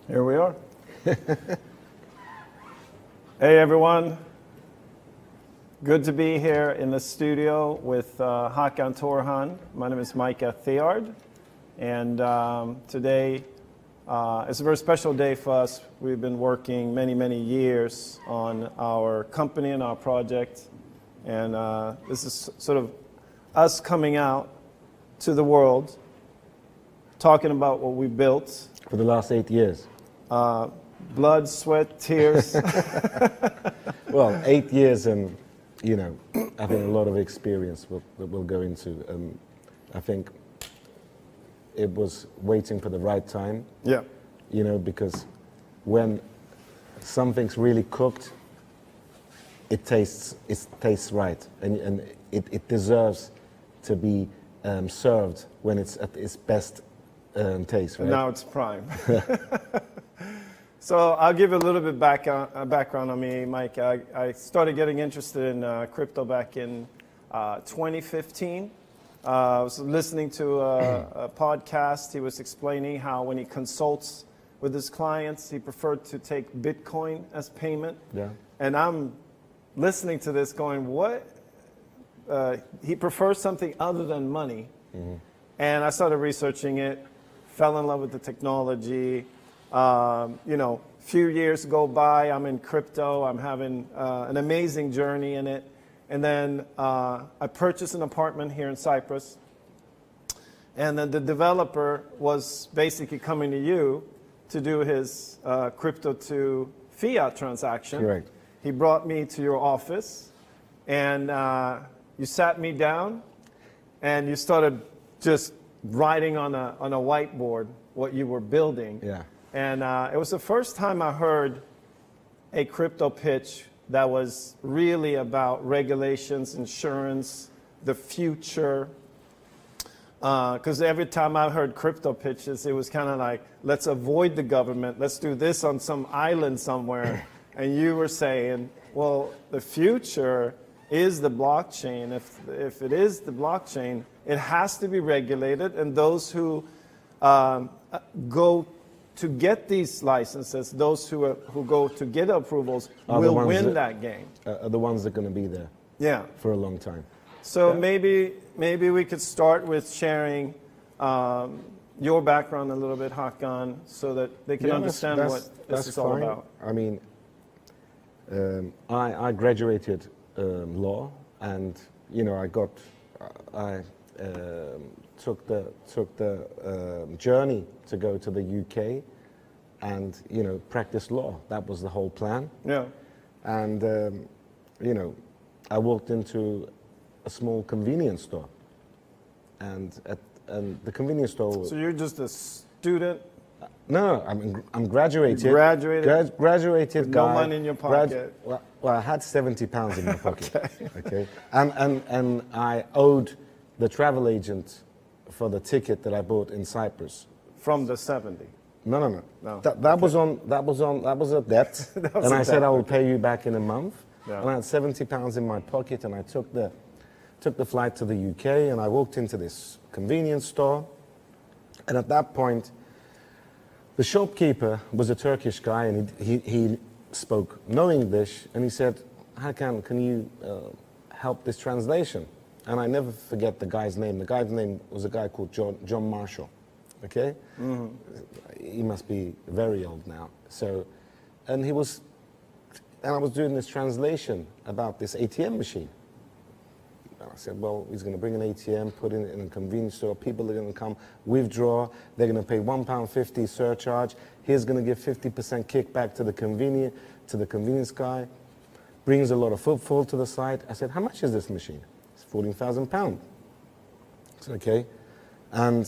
Here we are. Hey everyone. Good to be here in the studio with Hakan Torhan. My name is Micah Theard. And today it's a very special day for us. We've been working many years on our company and our project. And this is sort of us coming out to the world, talking about what we built. For the last 8 years. Blood, sweat, tears. Well, 8 years and, having a lot of experience that we'll go into. I think it was waiting for the right time. Yeah. Because when something's really cooked, it tastes right. And it deserves to be served when it's at its best taste, right? Now it's prime. So I'll give you a little bit background on me, Mike. I started getting interested in crypto back in 2015. I was listening to a podcast. He was explaining how when he consults with his clients, he preferred to take Bitcoin as payment. Yeah. And I'm listening to this going, what? He prefers something other than money. Mm-hmm. And I started researching it, fell in love with the technology. Few years go by, I'm in crypto, I'm having an amazing journey in it. And then I purchased an apartment here in Cyprus. And then the developer was basically coming to you to do his crypto to fiat transaction. Correct. He brought me to your office and you sat me down and you started just writing on a whiteboard what you were building. Yeah. And it was the first time I heard a crypto pitch that was really about regulations, insurance, the future. Because every time I heard crypto pitches, it was kind of like, let's avoid the government, let's do this on some island somewhere. And you were saying, well, the future is the blockchain. If it is the blockchain, it has to be regulated, and those who go to get these licenses, those who go to get approvals, will win that game. Are the ones that are going to be there. Yeah. For a long time. So maybe we could start with sharing your background a little bit, Hakan, so that they can understand what this is all about. I mean, I graduated law, and I took the journey to go to the UK and practice law. That was the whole plan. Yeah. And I walked into a small convenience store, and the convenience store. So you're just a student? No, I'm graduated. You graduated. Graduated guy. No money in your pocket. Well, I had £70 in my pocket. Okay. Okay. And I owed the travel agent for the ticket that I bought in Cyprus. From the 70? No. That was a debt. And I said I will pay you back in a month. Yeah. And I had £70 in my pocket, and I took the flight to the UK, and I walked into this convenience store. And at that point, the shopkeeper was a Turkish guy, and he spoke no English, and he said, Hakan, can you help this translation? And I never forget the guy's name. The guy's name was a guy called John Marshall, okay? Mm-hmm. He must be very old now. And I was doing this translation about this ATM machine. And I said, well, he's going to bring an ATM, put it in a convenience store, people are going to come, withdraw, they're going to pay £1.50 surcharge, he's going to give 50% kickback to the convenience guy, brings a lot of footfall to the site. I said, how much is this machine? £14,000. I said, okay. And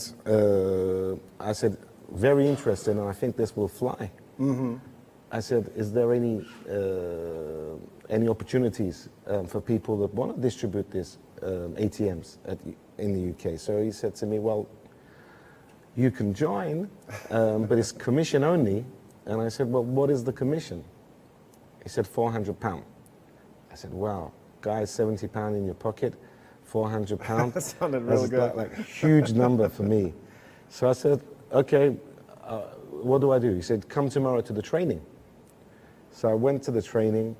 I said, very interesting, and I think this will fly. Mm-hmm. I said, is there any opportunities for people that want to distribute these ATMs in the UK? So he said to me, well, you can join, but it's commission only. And I said, well, what is the commission? He said, £400. I said, wow, guys, £70 in your pocket, £400. That sounded really good. Like a huge number for me. So I said, okay, what do I do? He said, come tomorrow to the training. So I went to the training.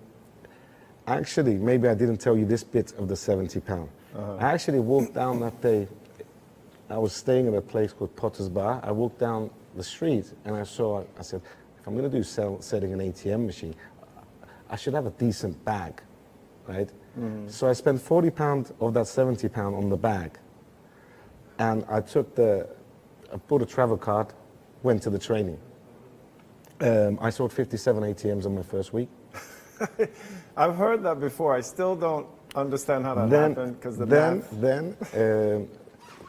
Actually, maybe I didn't tell you this bit of the £70. I actually walked down that day. I was staying at a place called Potter's Bar. I walked down the street and I said, if I'm going to do setting an ATM machine, I should have a decent bag, right? So I spent £40 of that £70 on the bag. And I bought a travel card, went to the training. I sold 57 ATMs on my first week. I've heard that before. I still don't understand how that happened because the math.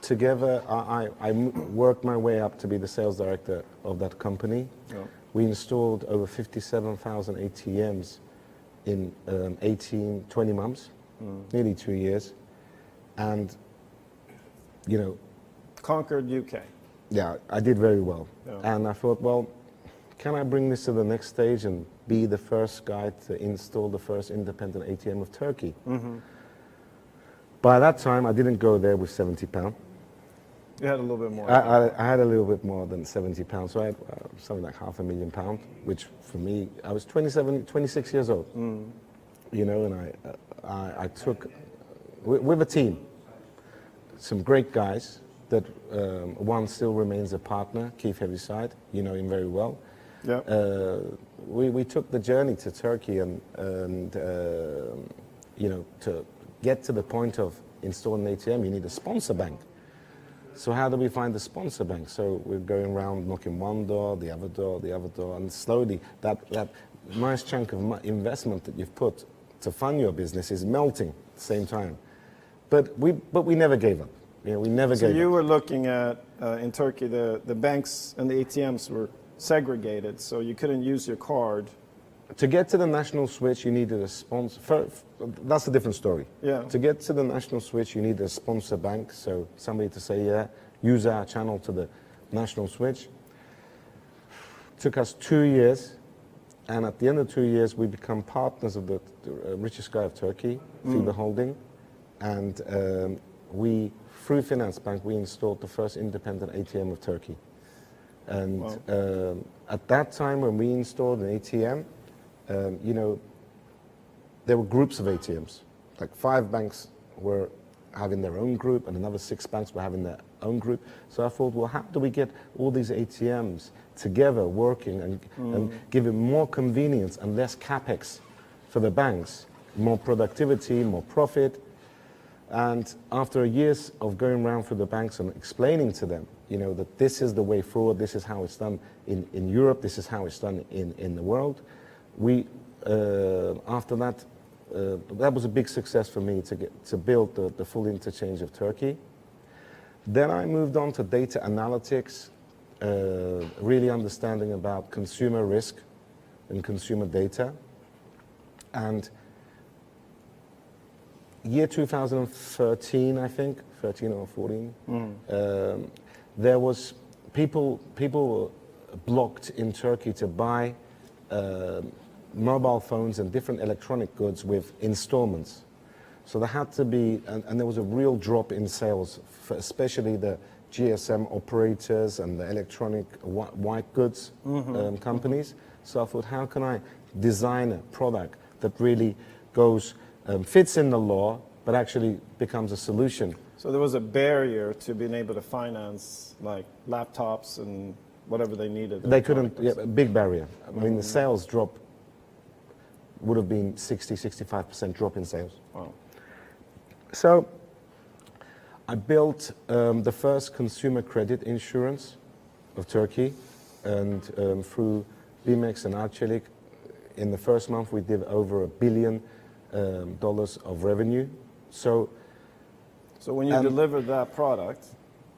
Together, I worked my way up to be the sales director of that company. Yeah. We installed over 57,000 ATMs in 20 months, nearly 2 years. And, you know... Conquered UK. Yeah, I did very well. Yeah. And I thought, well, can I bring this to the next stage and be the first guy to install the first independent ATM of Turkey? By that time, I didn't go there with £70. You had a little bit more. I had a little bit more than £70, so I had something like £500,000, which for me, I was 26 years old, you know, and I took, with a team, some great guys that one still remains a partner, Keith Heaviside, you know him very well. Yeah. We took the journey to Turkey and you know, to get to the point of installing an ATM, you need a sponsor bank. So how do we find the sponsor bank? So we're going around knocking one door, the other door, the other door, and slowly that nice chunk of investment that you've put to fund your business is melting at the same time. But we never gave up. You know, we never gave up. So you were looking at, in Turkey, the banks and the ATMs were segregated, so you couldn't use your card. To get to the national switch, you needed a sponsor. That's a different story. Yeah. To get to the national switch, you need a sponsor bank, so somebody to say, yeah, use our channel to the national switch. Took us 2 years, and at the end of 2 years, we become partners of the richest guy of Turkey, FIBA Holding, and through Finance Bank, we installed the first independent ATM of Turkey. And wow. At that time, when we installed an ATM, you know, there were groups of ATMs. Like 5 banks were having their own group and another 6 banks were having their own group. So I thought, well, how do we get all these ATMs together working and giving more convenience and less capex for the banks, more productivity, more profit? And after years of going around through the banks and explaining to them, you know, that this is the way forward, this is how it's done in Europe, this is how it's done in the world, after that, that was a big success for me to build the full interchange of Turkey. Then I moved on to data analytics, really understanding about consumer risk and consumer data. And year 2013, I think, 13 or 14, there was people were blocked in Turkey to buy mobile phones and different electronic goods with installments. So there had to be, and there was a real drop in sales, for especially the GSM operators and the electronic white goods companies. So I thought, how can I design a product that really goes, fits in the law, but actually becomes a solution? So there was a barrier to being able to finance like laptops and whatever they needed. They couldn't, yeah, a big barrier. I mean, the sales drop would have been 65% drop in sales. Wow. So I built the first consumer credit insurance of Turkey, and through BMX and Arçelik, in the first month we did over $1 billion of revenue. So when you delivered that product,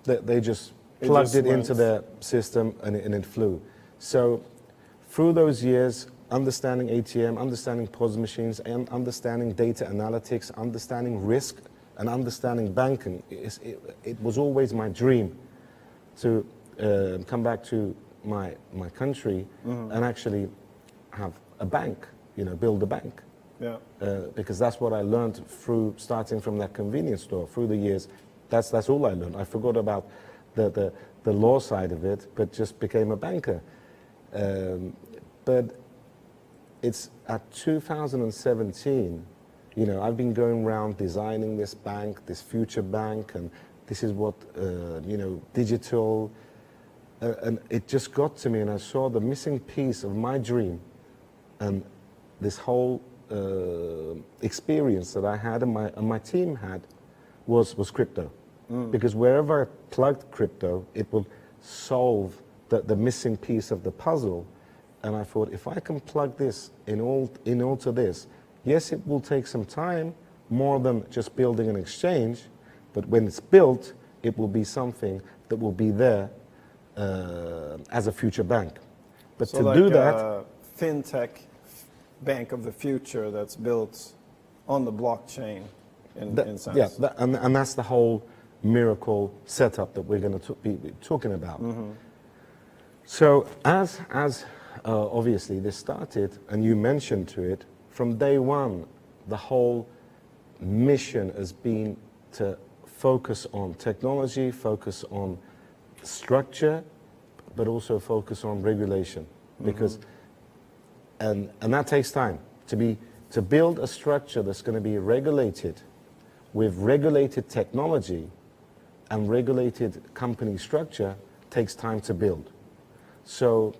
they just plugged it into their system and it flew. So through those years, understanding ATM, understanding POS machines, and understanding data analytics, understanding risk, and understanding banking, it was always my dream to come back to my country and actually have a bank, you know, build a bank. Yeah. Because that's what I learned through starting from that convenience store through the years. That's all I learned. I forgot about the law side of it, but just became a banker. But it's at 2017, you know, I've been going around designing this bank, this future bank, and this is what, you know, digital, and it just got to me, and I saw the missing piece of my dream, and this whole experience that I had and my team had was crypto. Because wherever I plugged crypto, it would solve the missing piece of the puzzle. And I thought, if I can plug this in all to this, yes, it will take some time, more than just building an exchange, but when it's built, it will be something that will be there as a future bank. But So to like do that, a fintech bank of the future that's built on the blockchain in sense. yeah, and that's the whole miracle setup that we're going to be talking about. So as obviously this started, and you mentioned to it, from day one, the whole mission has been to focus on technology, focus on structure, but also focus on regulation. Because, and that takes time. To build a structure that's going to be regulated with regulated technology and regulated company structure takes time to build. So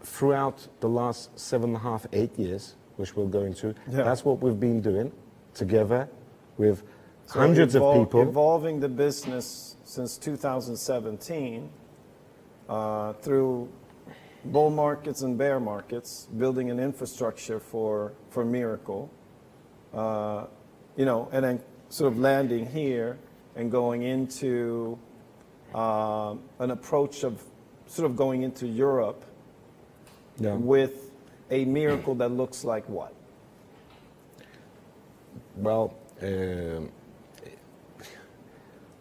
throughout the last 7.5, 8 years, which we'll go into, that's what we've been doing together with hundreds of people. Evolving the business since 2017 through bull markets and bear markets, building an infrastructure for Miracle, you know, and then sort of landing here and going into an approach of sort of going into Europe with a Miracle that looks like what? Well,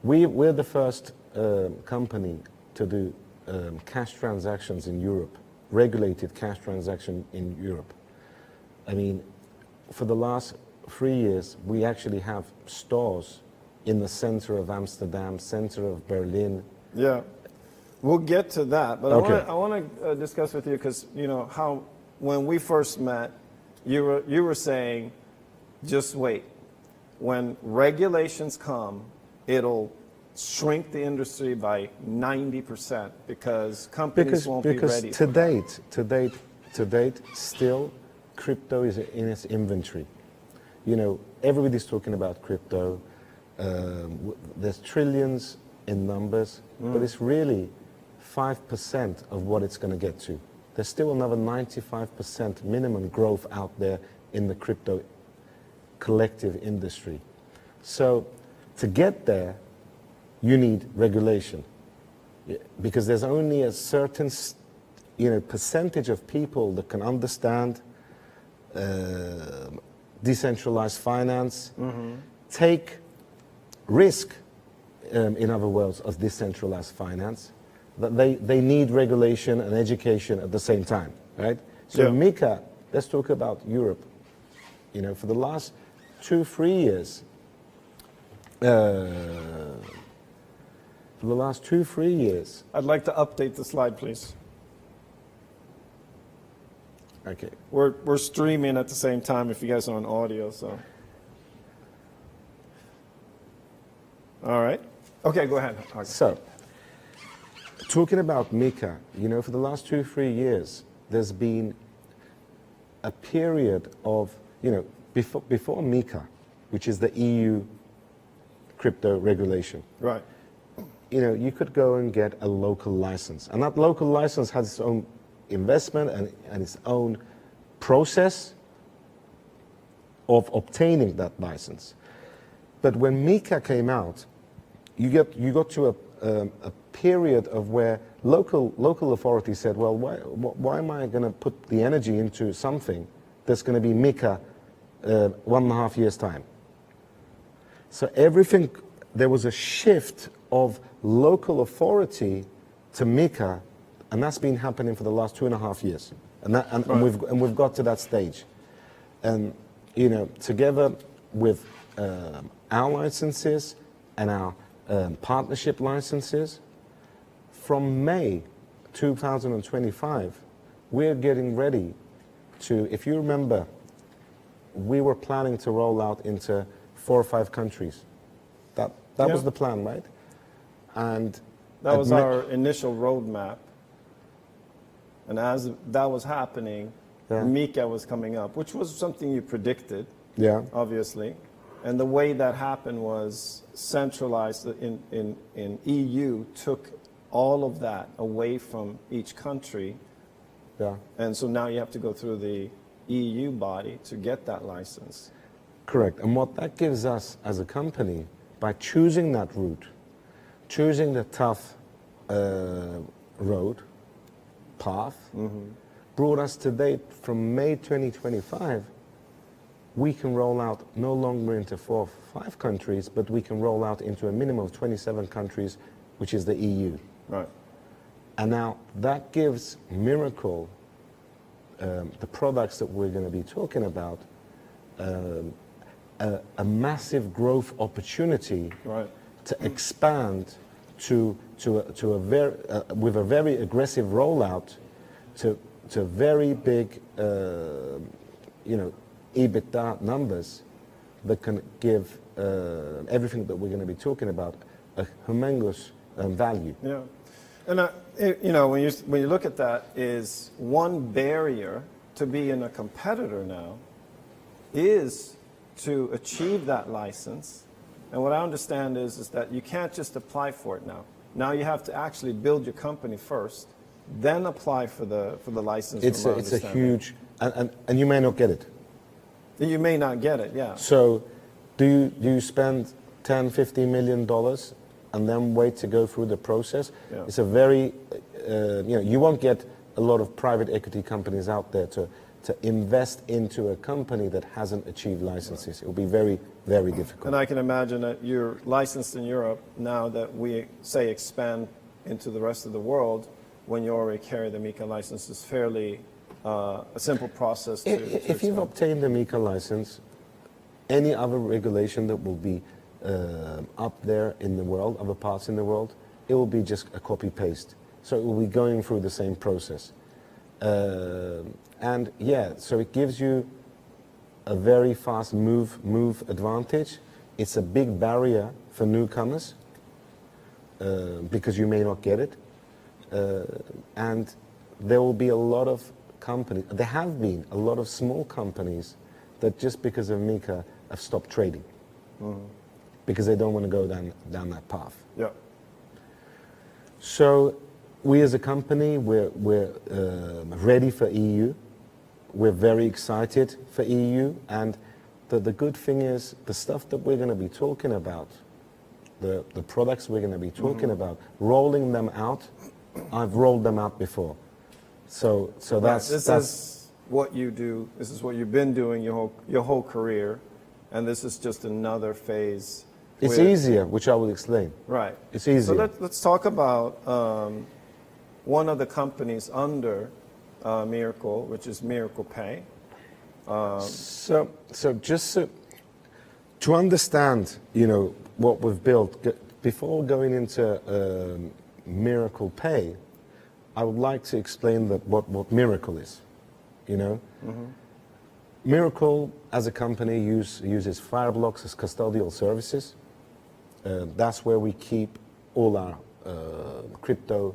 we're the first company to do cash transactions in Europe, regulated cash transaction in Europe. I mean, for the last 3 years, we actually have stores in the center of Amsterdam, center of Berlin. Yeah, we'll get to that, but Okay. I want to discuss with you because you know how when we first met, you were saying, just wait. When regulations come, it'll shrink the industry by 90% because companies won't be ready. To date, still, crypto is in its inventory. You know, everybody's talking about crypto. There's trillions in numbers, but it's really 5% of what it's going to get to. There's still another 95% minimum growth out there in the crypto collective industry. So to get there, you need regulation because there's only a certain, you know, percentage of people that can understand decentralized finance, take risk, in other words, of decentralized finance, that they need regulation and education at the same time, right? So MiCA, let's talk about Europe. You know, for the last 2-3 years, I'd like to update the slide, please. Okay. We're streaming at the same time if you guys are on audio, so. All right. Okay, go ahead. Okay. So, talking about MiCA, you know, for the last 2-3 years, there's been a period of, you know, before MiCA, which is the EU crypto regulation. Right. You know, you could go and get a local license. And that local license has its own investment and its own process of obtaining that license. But when MiCA came out, you got to a period of where local authorities said, well, why am I going to put the energy into something that's going to be MiCA 1.5 years' time? So there was a shift of local authority to MiCA, and that's been happening for the last 2.5 years. And we've got to that stage. And, you know, together with our licenses and our partnership licenses, from May 2025, we're getting ready to, if you remember, we were planning to roll out into 4 or 5 countries. That was the plan, right? And that was our initial roadmap. And as that was happening, Mika was coming up, which was something you predicted, obviously. And the way that happened was centralized in EU, took all of that away from each country. And so now you have to go through the EU body to get that license. Correct. And what that gives us as a company, by choosing that route, choosing the tough road, path, brought us to date from May 2025, we can roll out no longer into 4 or 5 countries, but we can roll out into a minimum of 27 countries, which is the EU. Right. And now that gives Miracle, the products that we're going to be talking about, a massive growth opportunity to expand to a very with a very aggressive rollout to very big EBITDA numbers that can give everything that we're going to be talking about a humongous value. Yeah, and when you look at that, is one barrier to being a competitor now is to achieve that license. And what I understand is that you can't just apply for it now. Now you have to actually build your company first, then apply for the license. It's a huge, and you may not get it. You may not get it, yeah. So do you spend $10-15 million and then wait to go through the process? Yeah. It's a very, you won't get a lot of private equity companies out there to invest into a company that hasn't achieved licenses. It will be very, very difficult. And I can imagine that you're licensed in Europe now that we say expand into the rest of the world. When you already carry the Mika license, is fairly a simple process to if you've obtained the Mika license, any other regulation that will be up there in the world, other parts in the world, it will be just a copy-paste. So it will be going through the same process. And yeah, so it gives you a very fast move advantage. It's a big barrier for newcomers because you may not get it. And there will be a lot of companies, there have been a lot of small companies that just because of Mika have stopped trading because they don't want to go down that path. Yeah. So we as a company, we're ready for EU. We're very excited for EU, and the good thing is the stuff that we're going to be talking about, the products we're going to be talking about, rolling them out. I've rolled them out before, so that's this is what you do. This is what you've been doing your whole career, and this is just another phase. It's easier, which I will explain. Right. It's easier. So let's talk about one of the companies under Miracle, which is Miracle Pay. So just to understand, what we've built, before going into Miracle Pay, I would like to explain what Miracle is. Miracle, as a company, uses Fireblocks as custodial services. That's where we keep all our crypto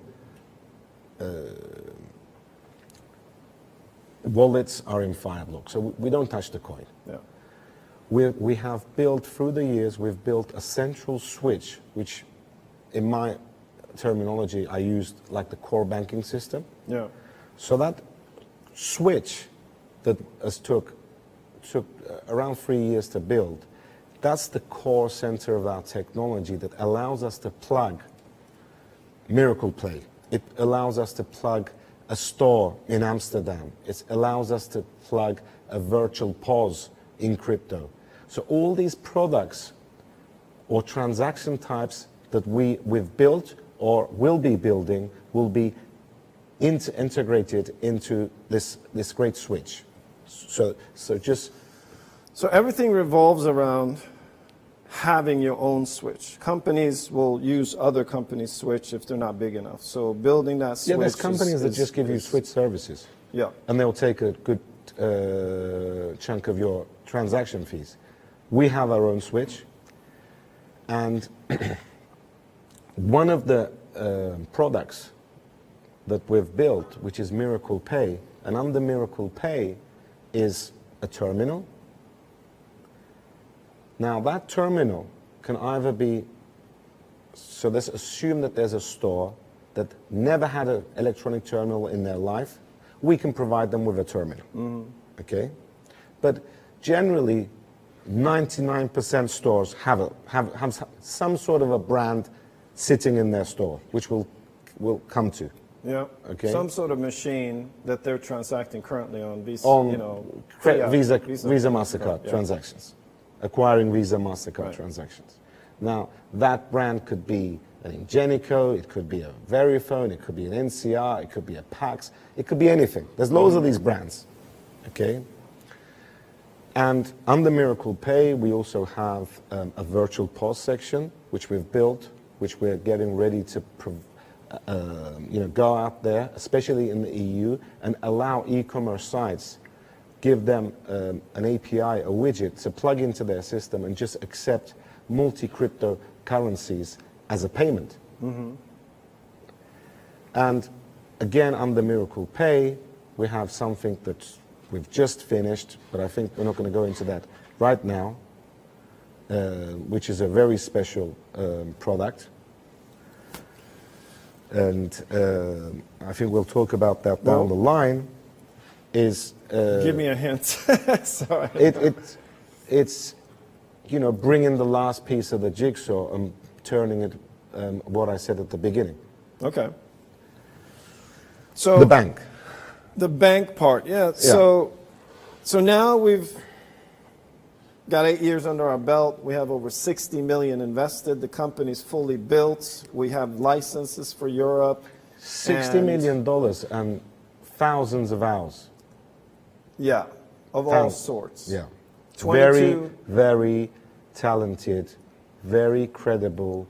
wallets are in Fireblocks, so we don't touch the coin. Yeah. We have built, through the years, we've built a central switch, which in my terminology, I used like the core banking system. Yeah. So that switch that took around 3 years to build, that's the core center of our technology that allows us to plug Miracle Play. It allows us to plug a store in Amsterdam. It allows us to plug a virtual POS in crypto. So all these products or transaction types that we've built or will be building will be integrated into this great switch. So everything revolves around having your own switch. Companies will use other companies' switch if they're not big enough. So building that switch. Yeah, there's companies that just give you switch services. Yeah. And they'll take a good chunk of your transaction fees. We have our own switch. And one of the products that we've built, which is Miracle Pay, and under Miracle Pay is a terminal. Now that terminal can either be, so let's assume that there's a store that never had an electronic terminal in their life. We can provide them with a terminal, okay? But generally, 99% stores have some sort of a brand sitting in their store, which we'll come to. Yeah. Okay. Some sort of machine that they're transacting currently on Visa, Visa MasterCard yeah. transactions, acquiring Visa MasterCard Right. transactions. Now, that brand could be an Ingenico, it could be a Verifone, it could be an NCR, it could be a Pax, it could be anything. There's loads of these brands, okay? And under Miracle Pay, we also have a virtual POS section, which we've built, which we're getting ready to go out there, especially in the EU, and allow e-commerce sites, give them an API, a widget to plug into their system and just accept multi-cryptocurrencies as a payment. And again, under Miracle Pay, we have something that we've just finished, but I think we're not going to go into that right now, which is a very special product. And I think we'll talk about that down the line. Give me a hint. Sorry. It's bringing the last piece of the jigsaw and turning it what I said at the beginning. Okay. So the bank. The bank part, yeah. So now we've got 8 years under our belt. We have over 60 million invested. The company's fully built. We have licenses for Europe. $60 million and thousands of hours. Yeah, of all sorts. Yeah. 22. Very talented, very credible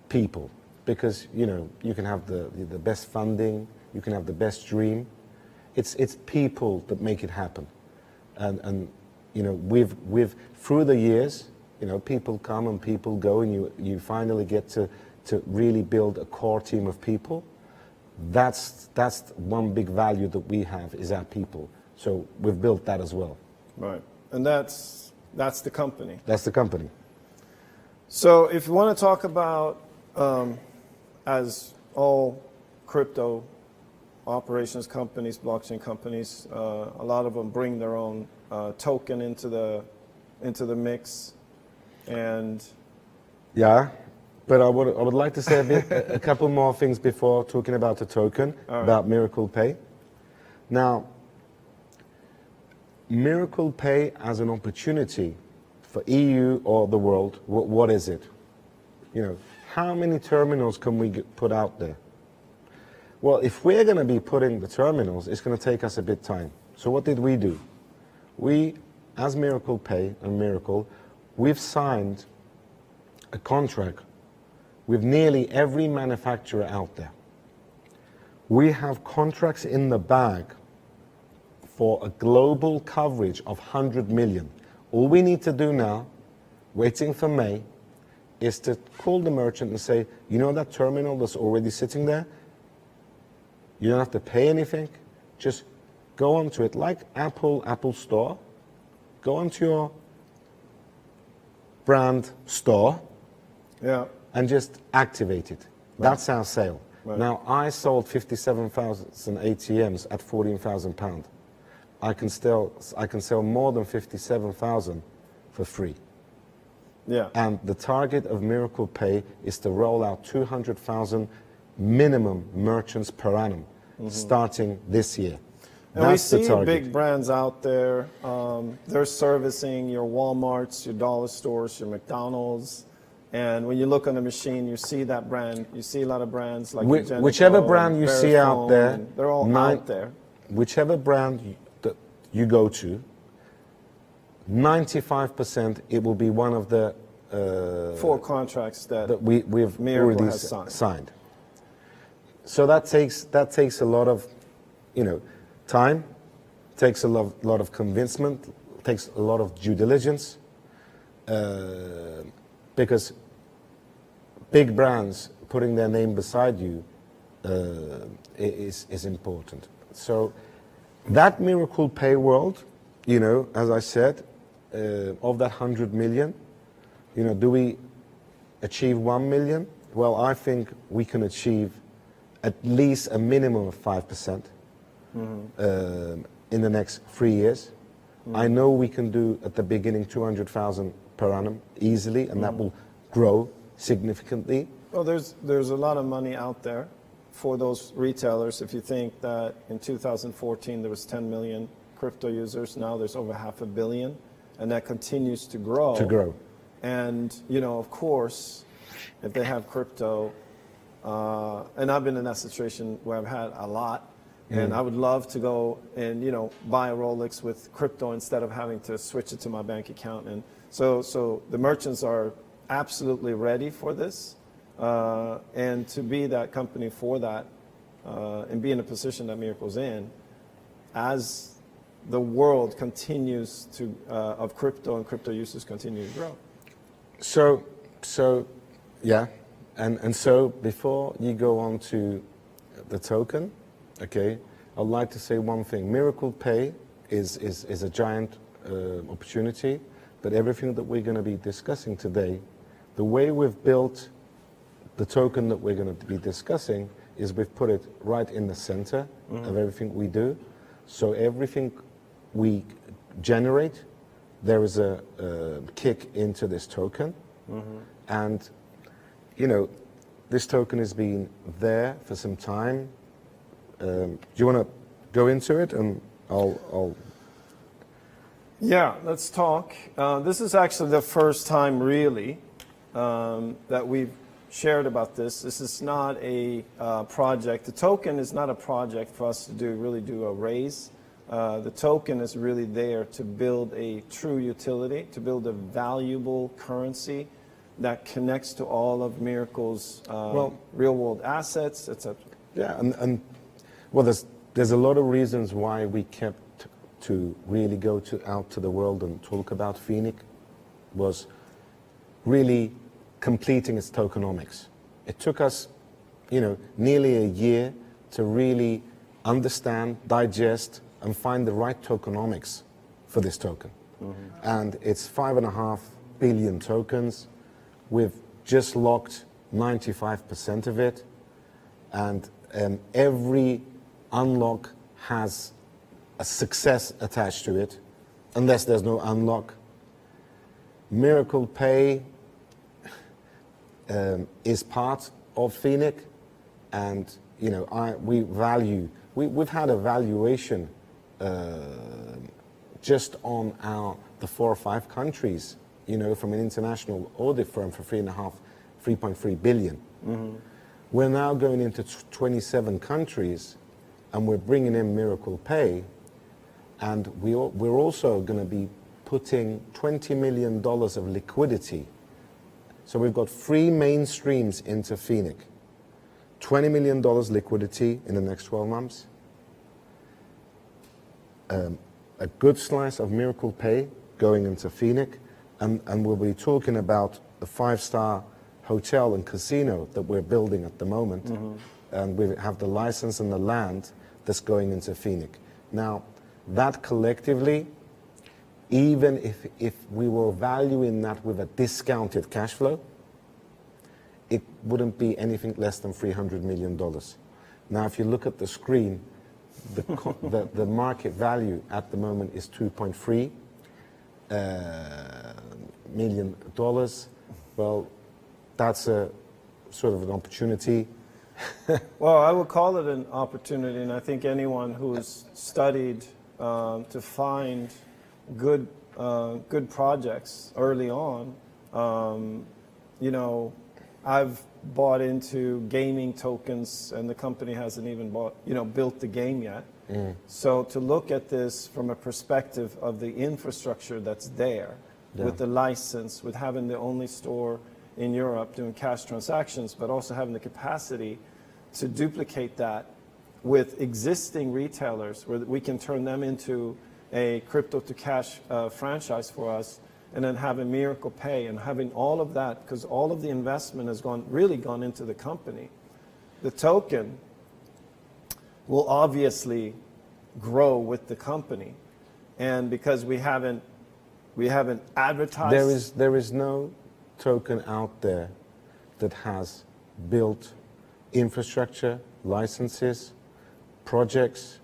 people. Because, you can have the best funding, you can have the best dream. It's people that make it happen. And we've through the years, people come and people go, and you finally get to really build a core team of people. That's one big value that we have, is our people. So we've built that as well. Right. And that's the company. That's the company. So if you want to talk about, as all crypto operations companies, blockchain companies, a lot of them bring their own token into the mix, and yeah, but I would like to say a couple more things before talking about the token, about Miracle Pay. Now, Miracle Pay as an opportunity for EU or the world, what is it? How many terminals can we put out there? Well, if we're going to be putting the terminals, it's going to take us a bit of time. So what did we do? We, as Miracle Pay and Miracle, we've signed a contract with nearly every manufacturer out there. We have contracts in the bag for a global coverage of 100 million. All we need to do now, waiting for May, is to call the merchant and say, that terminal that's already sitting there, you don't have to pay anything. Just go onto it, like Apple Store. Go onto your brand store, and just activate it. Right. That's our sale. Right. Now, I sold 57,000 ATMs at £14,000. I can sell more than 57,000 for free. Yeah. And the target of Miracle Pay is to roll out 200,000 minimum merchants per annum, starting this year. And that's we see big brands out there. They're servicing your Walmarts, your dollar stores, your McDonald's. And when you look on the machine, you see that brand. You see a lot of brands like whichever brand you see out there, they're all out there. Whichever brand that you go to, 95% it will be one of the 4 contracts that we've Miracle already has signed. So that takes a lot of, time, takes a lot of convincement, takes a lot of due diligence, because big brands putting their name beside you is important. So that Miracle Pay world, as I said, of that 100 million, do we achieve 1 million? Well, I think we can achieve at least a minimum of 5% in the next 3 years. I know we can do at the beginning 200,000 per annum easily, and that will grow significantly. Well, there's a lot of money out there for those retailers. If you think that in 2014 there was 10 million crypto users, now there's over 500 million, and that continues to grow. And of course, if they have crypto, and I've been in that situation where I've had a lot, and I would love to go and buy a Rolex with crypto instead of having to switch it to my bank account. And so the merchants are absolutely ready for this, and to be that company for that, and be in a position that Miracle's in, as the world continues to of crypto and crypto users continue to grow. So yeah, and so before you go on to the token, okay, I'd like to say one thing. Miracle Pay is a giant opportunity, but everything that we're going to be discussing today, the way we've built the token that we're going to be discussing is we've put it right in the center of everything we do. So everything we generate, there is a kick into this token. And, this token has been there for some time. Do you want to go into it, and I'll... Yeah, let's talk. This is actually the first time, really, that we've shared about this. This is not a project. The token is not a project for us to really do a raise. The token is really there to build a true utility, to build a valuable currency that connects to all of Miracle's real-world assets, etc. Yeah, and well, there's a lot of reasons why we kept to really go out to the world and talk about Phoenix, was really completing its tokenomics. It took us, nearly a year to really understand, digest, and find the right tokenomics for this token. And it's 5.5 billion tokens. We've just locked 95% of it, and every unlock has a success attached to it, unless there's no unlock. Miracle Pay is part of Phoenix, and we've had a valuation just on the 4 or 5 countries, from an international audit firm for 3.3 billion. We're now going into 27 countries, and we're bringing in Miracle Pay, and we're also going to be putting $20 million of liquidity. So we've got 3 main streams into Phoenix. $20 million liquidity in the next 12 months. A good slice of Miracle Pay going into Phoenix, and we'll be talking about a 5-star hotel and casino that we're building at the moment, and we have the license and the land that's going into Phoenix. Now, that collectively, even if we were valuing that with a discounted cash flow, it wouldn't be anything less than $300 million. Now, if you look at the screen, the market value at the moment is $2.3 million. Well, that's a sort of an opportunity. Well, I would call it an opportunity, and I think anyone who's studied to find good projects early on, I've bought into gaming tokens, and the company hasn't even built the game yet. So to look at this from a perspective of the infrastructure that's there, with the license, with having the only store in Europe doing cash transactions, but also having the capacity to duplicate that with existing retailers where we can turn them into a crypto to cash franchise for us, and then having Miracle Pay and having all of that, because all of the investment has really gone into the company. The token will obviously grow with the company, and because we haven't advertised. There is no token out there that has built infrastructure, licenses, projects,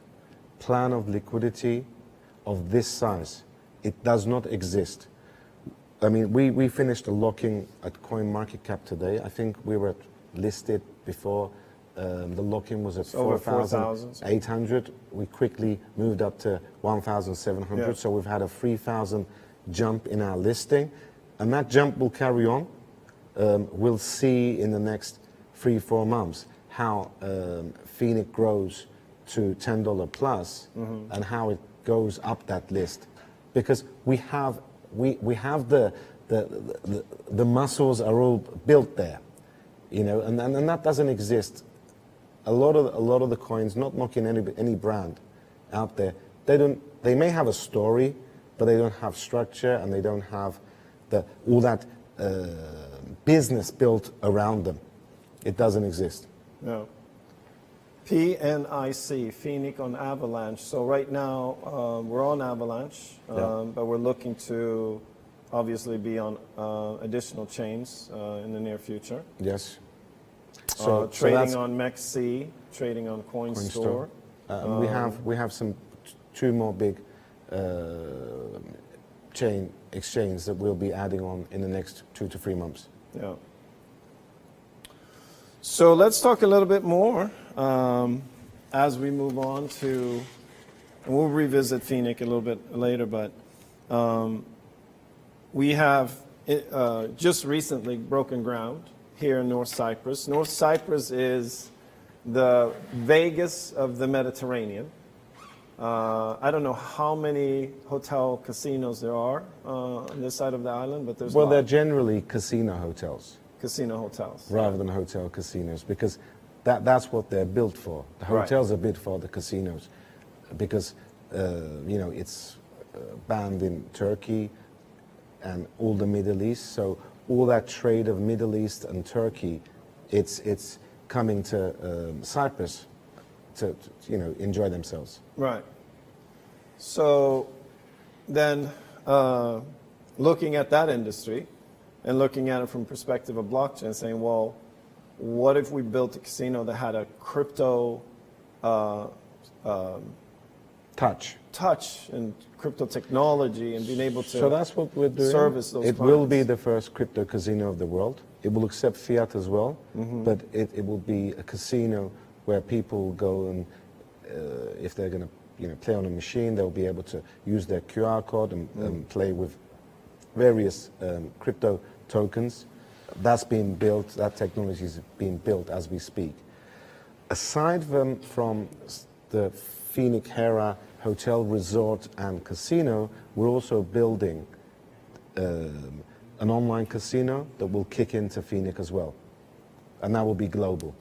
plan of liquidity of this size. It does not exist. I mean, we finished a locking at CoinMarketCap today. I think we were listed before the lock-in was at 4,800. We quickly moved up to 1,700. Yeah. So we've had a 3,000 jump in our listing, and that jump will carry on. We'll see in the next 3-4 months how Phoenix grows to $10 plus, and how it goes up that list, because we have the muscles are all built there, you know, and that doesn't exist. A lot of the coins, not knocking any brand out there, they may have a story, but they don't have structure, and they don't have all that business built around them. It doesn't exist. No. PNIC, Phoenix on Avalanche. So right now we're on Avalanche, but we're looking to obviously be on additional chains in the near future. Yes. So trading on MEXC, trading on CoinStore. We have two more big chain exchanges that we'll be adding on in the next 2 to 3 months. Yeah. So let's talk a little bit more as we move on to, and we'll revisit Phoenix a little bit later, but we have just recently broken ground here in North Cyprus. North Cyprus is the Vegas of the Mediterranean. I don't know how many hotel casinos there are on this side of the island, but there's a lot. They're generally casino hotels. Casino hotels. Rather than hotel casinos, because that's what they're built for. The hotels are built for the casinos, because it's banned in Turkey and all the Middle East. So all that trade of Middle East and Turkey, it's coming to Cyprus to enjoy themselves. Right. So then looking at that industry and looking at it from perspective of blockchain, saying, well, what if we built a casino that had a crypto touch and crypto technology and being able to So that's what we're doing. Service those It clients. will be the first crypto casino of the world. It will accept fiat as well, but it will be a casino where people go and if they're going to play on a machine, they'll be able to use their QR code and play with various crypto tokens. That's being built, that technology is being built as we speak. Aside from the Phoenix Hera Hotel, Resort and Casino, we're also building an online casino that will kick into Phoenix as well. And that will be global.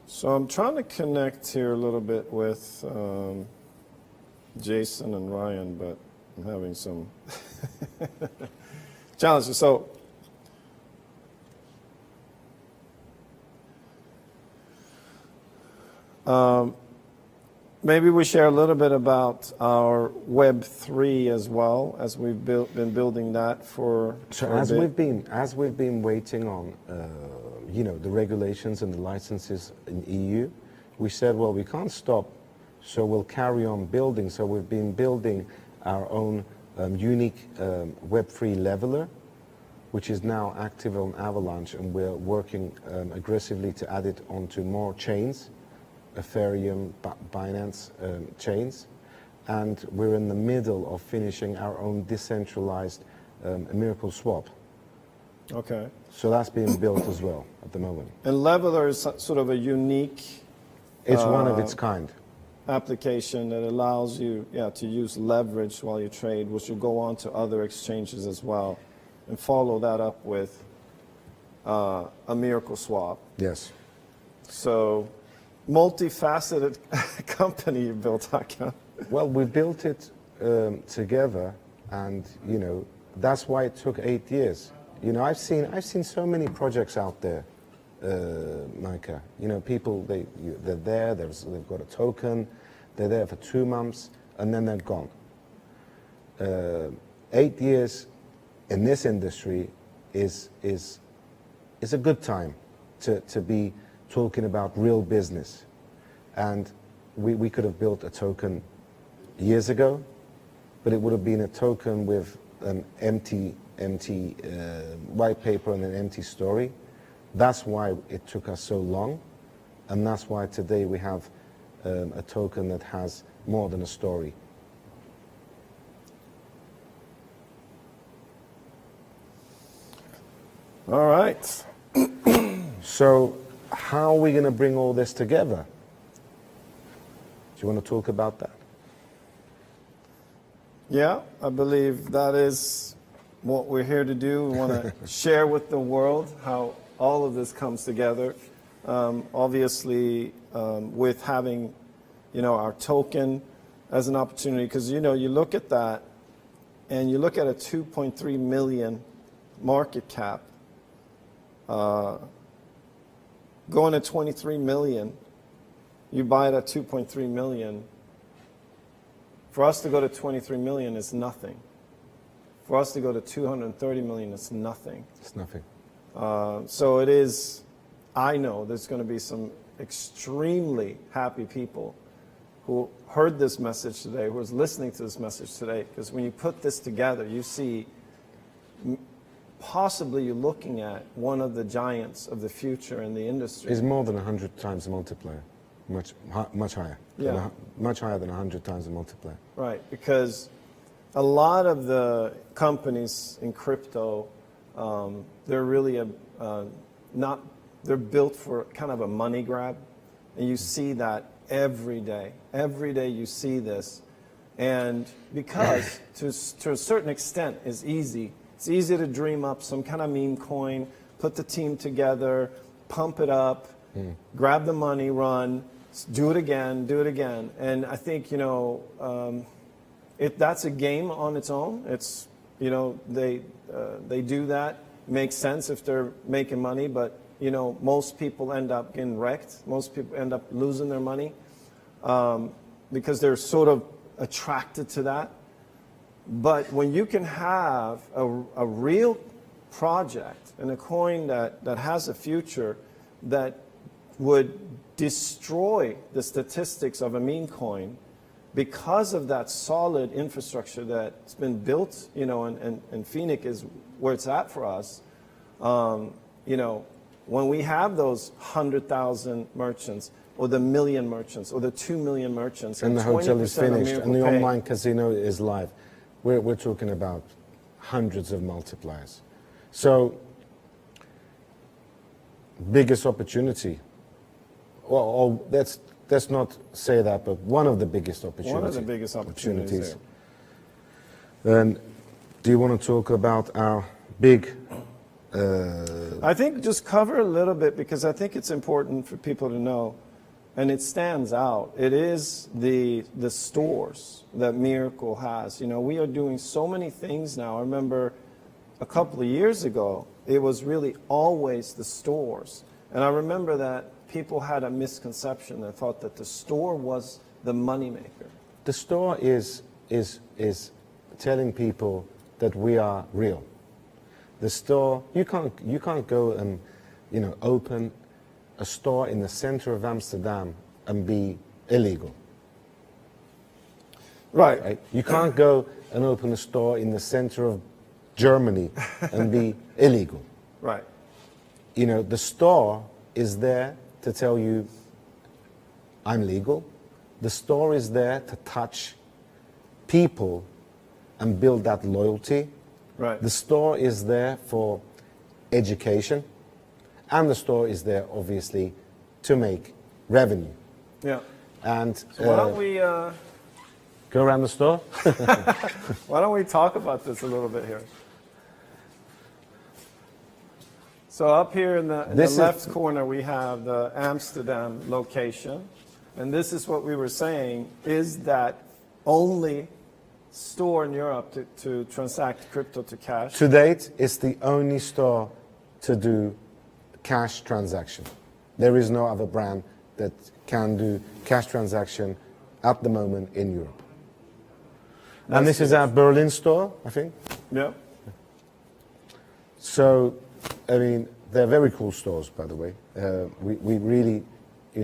So I'm trying to connect here a little bit with Jason and Ryan, but I'm having some challenges. So maybe we share a little bit about our Web3 as well, as we've been building that for as we've been waiting on the regulations and the licenses in EU, we said, well, we can't stop, so we'll carry on building. So we've been building our own unique Web3 leveler, which is now active on Avalanche, and we're working aggressively to add it onto more chains, Ethereum, Binance chains, and we're in the middle of finishing our own decentralized Miracle Swap. Okay. So that's being built as well at the moment. And Leveler is sort of a unique It's one of its kind. application that allows you, to use leverage while you trade, which will go on to other exchanges as well, and follow that up with a miracle swap. Yes. So, multifaceted company you built, Haka. Well, we built it together, and that's why it took 8 years. I've seen so many projects out there, Micah. People they're there. They've got a token. They're there for 2 months, and then they're gone. 8 years in this industry is a good time to be talking about real business, and we could have built a token years ago, but it would have been a token with an empty white paper and an empty story. That's why it took us so long, and that's why today we have a token that has more than a story. All right. So how are we going to bring all this together? Do you want to talk about that? Yeah, I believe that is what we're here to do. We want to share with the world how all of this comes together. Obviously, with having, our token as an opportunity, because, you look at that and you look at a 2.3 million market cap, going to 23 million, you buy it at 2.3 million. For us to go to 23 million is nothing. For us to go to 230 million is nothing. It's nothing. So it is, I know there's going to be some extremely happy people who heard this message today, who was listening to this message today, because when you put this together, you see possibly you're looking at one of the giants of the future in the industry. It's more than 100 times the multiplier. Much higher. Yeah. Much higher than 100 times the multiplier. Right, because a lot of the companies in crypto, they're really they're built for kind of a money grab. And you see that every day. Every day you see this. And because to a certain extent it's easy to dream up some kind of meme coin, put the team together, pump it up, grab the money, run, do it again. And I think, that's a game on its own. It's, they do that. Makes sense if they're making money, but, most people end up getting wrecked. Most people end up losing their money because they're sort of attracted to that. But when you can have a real project and a coin that has a future that would destroy the statistics of a meme coin because of that solid infrastructure that's been built, and Phoenix is where it's at for us. When we have those 100,000 merchants, or the million merchants, or the 2 million merchants, and the hotel is finished, and the online casino is live, we're talking about hundreds of multipliers. So, biggest opportunity. Well, let's not say that, but one of the biggest opportunities. One of the biggest opportunities there. And do you want to talk about our big... I think just cover a little bit, because I think it's important for people to know, and it stands out. It is the stores that Miracle has. We are doing so many things now. I remember a couple of years ago, it was really always the stores. And I remember that people had a misconception. They thought that the store was the moneymaker. The store is telling people that we are real. The store, you can't go and open a store in the center of Amsterdam and be illegal. Right? You can't go and open a store in the center of Germany and be illegal. Right. The store is there to tell you, I'm legal. The store is there to touch people and build that loyalty. Right. The store is there for education, and the store is there, obviously, to make revenue. Yeah. And So why don't we go around the store? why don't we talk about this a little bit here? So up here in the left corner, we have the Amsterdam location. And this is what we were saying, is that only store in Europe to transact crypto to cash. To date, it's the only store to do cash transaction. There is no other brand that can do cash transaction at the moment in Europe. And this is our Berlin store, I think. Yeah. So, I mean, they're very cool stores, by the way. We really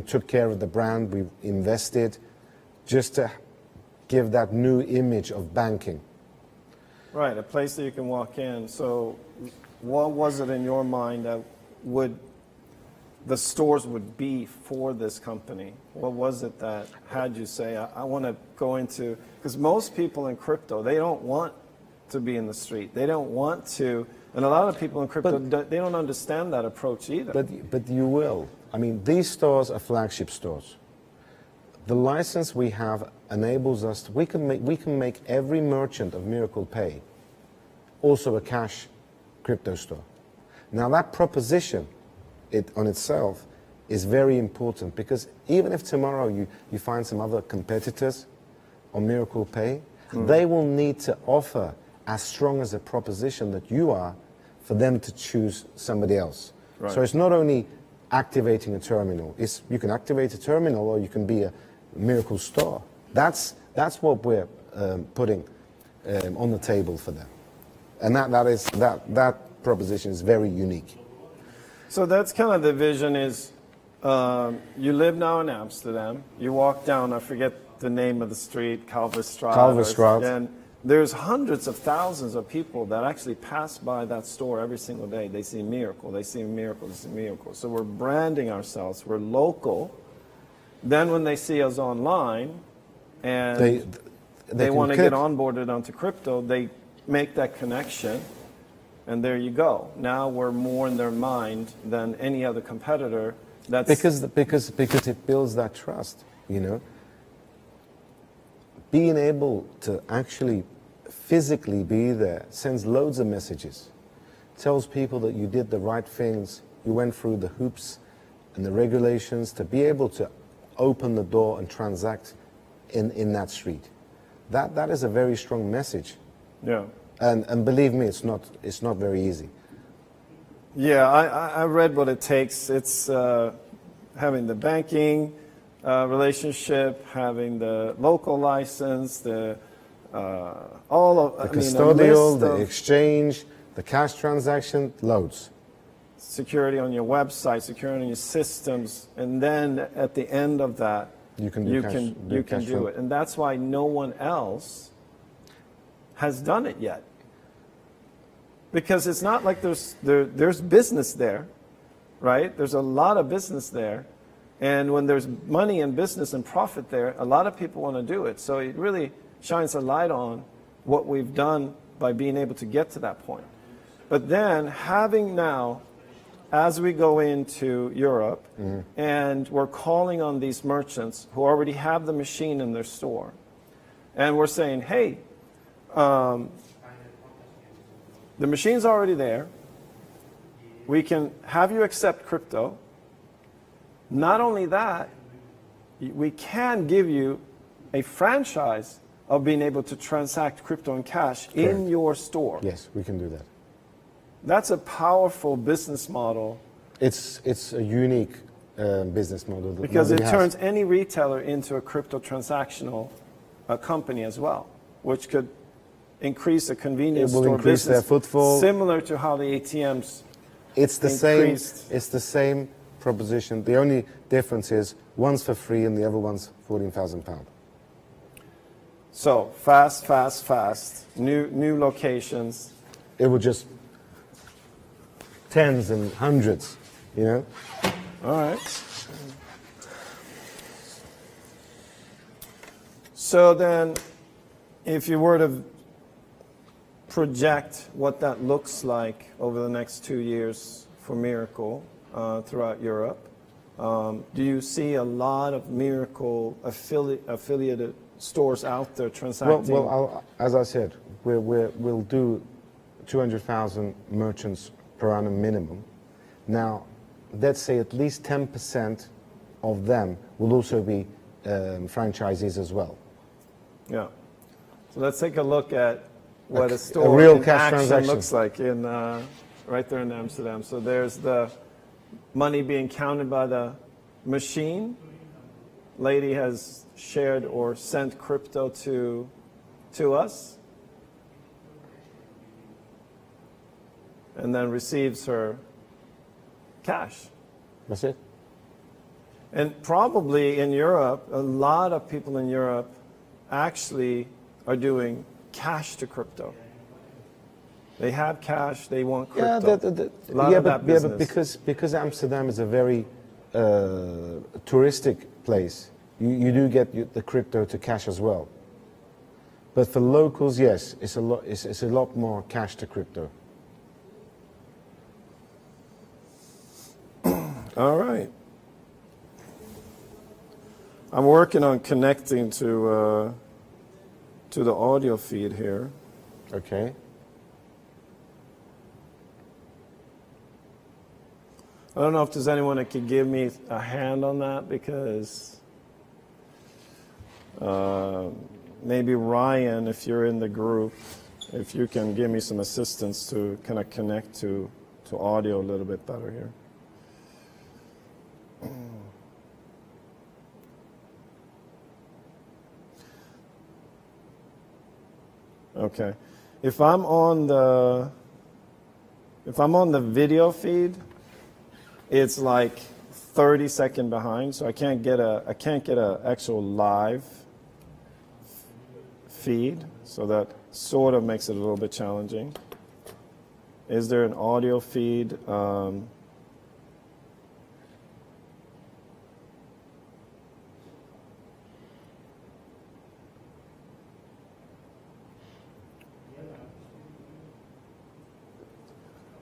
took care of the brand. We invested just to give that new image of banking. Right, a place that you can walk in. So what was it in your mind that the stores would be for this company? What was it that had you say, I want to go into, because most people in crypto, they don't want to be in the street. They don't want to, and a lot of people in crypto, they don't understand that approach either. But you will. I mean, these stores are flagship stores. The license we have enables us, we can make every merchant of Miracle Pay also a cash crypto store. Now that proposition, on itself, is very important, because even if tomorrow you find some other competitors on Miracle Pay, they will need to offer as strong as a proposition that you are for them to choose somebody else. Right. So it's not only activating a terminal. You can activate a terminal, or you can be a Miracle store. That's what we're putting on the table for them, and that proposition is very unique. So that's kind of the vision. Is you live now in Amsterdam. You walk down, I forget the name of the street, Kalverstraat. And there's hundreds of thousands of people that actually pass by that store every single day. They see Miracle, they see Miracle, they see Miracle. So we're branding ourselves. We're local. Then when they see us online and they want to get onboarded onto crypto, they make that connection, and there you go. Now we're more in their mind than any other competitor. That's because it builds that trust, you know. Being able to actually physically be there sends loads of messages. Tells people that you did the right things, you went through the hoops and the regulations to be able to open the door and transact in that street. That is a very strong message. Yeah. And believe me, it's not very easy. Yeah, I read what it takes. It's having the banking relationship, having the local license, the custodial, the exchange, the cash transaction, loads. Security on your website, security on your systems, and then at the end of that, you can do it. And that's why no one else has done it yet. Because it's not like there's business there, right? There's a lot of business there. And when there's money and business and profit there, a lot of people want to do it. So it really shines a light on what we've done by being able to get to that point. But then having now, as we go into Europe, and we're calling on these merchants who already have the machine in their store, and we're saying, hey, the machine's already there. We can have you accept crypto. Not only that, we can give you a franchise of being able to transact crypto and cash in your store. Yes, we can do that. That's a powerful business model. It's a unique business model. Because it turns any retailer into a crypto transactional company as well, which could increase the convenience store business. It will increase their footfall. Similar to how the ATMs increased. It's the same proposition. The only difference is one's for free and the other one's £14,000. So fast. New locations. It would just tens and hundreds, you know. All right. So then, if you were to project what that looks like over the next 2 years for Miracle throughout Europe? Do you see a lot of Miracle affiliated stores out there transacting? Well, as I said, we'll do 200,000 merchants per annum minimum. Now, let's say at least 10% of them will also be franchisees as well. Yeah. So let's take a look at what a store a real in cash action transaction looks like in right there in Amsterdam. So there's the money being counted by the machine. Lady has shared or sent crypto to us, and then receives her cash. That's it. And probably in Europe, a lot of people in Europe actually are doing cash to crypto. They have cash, they want crypto. But because Amsterdam is a very touristic place, you do get the crypto to cash as well. But for locals, yes, it's a lot more cash to crypto. All right. I'm working on connecting to the audio feed here. Okay. I don't know if there's anyone that could give me a hand on that, because maybe Ryan, if you're in the group, if you can give me some assistance to kind of connect to audio a little bit better here. Okay. If I'm on the video feed, it's like 30-second behind, so I can't get a actual live feed, so that sort of makes it a little bit challenging. Is there an audio feed?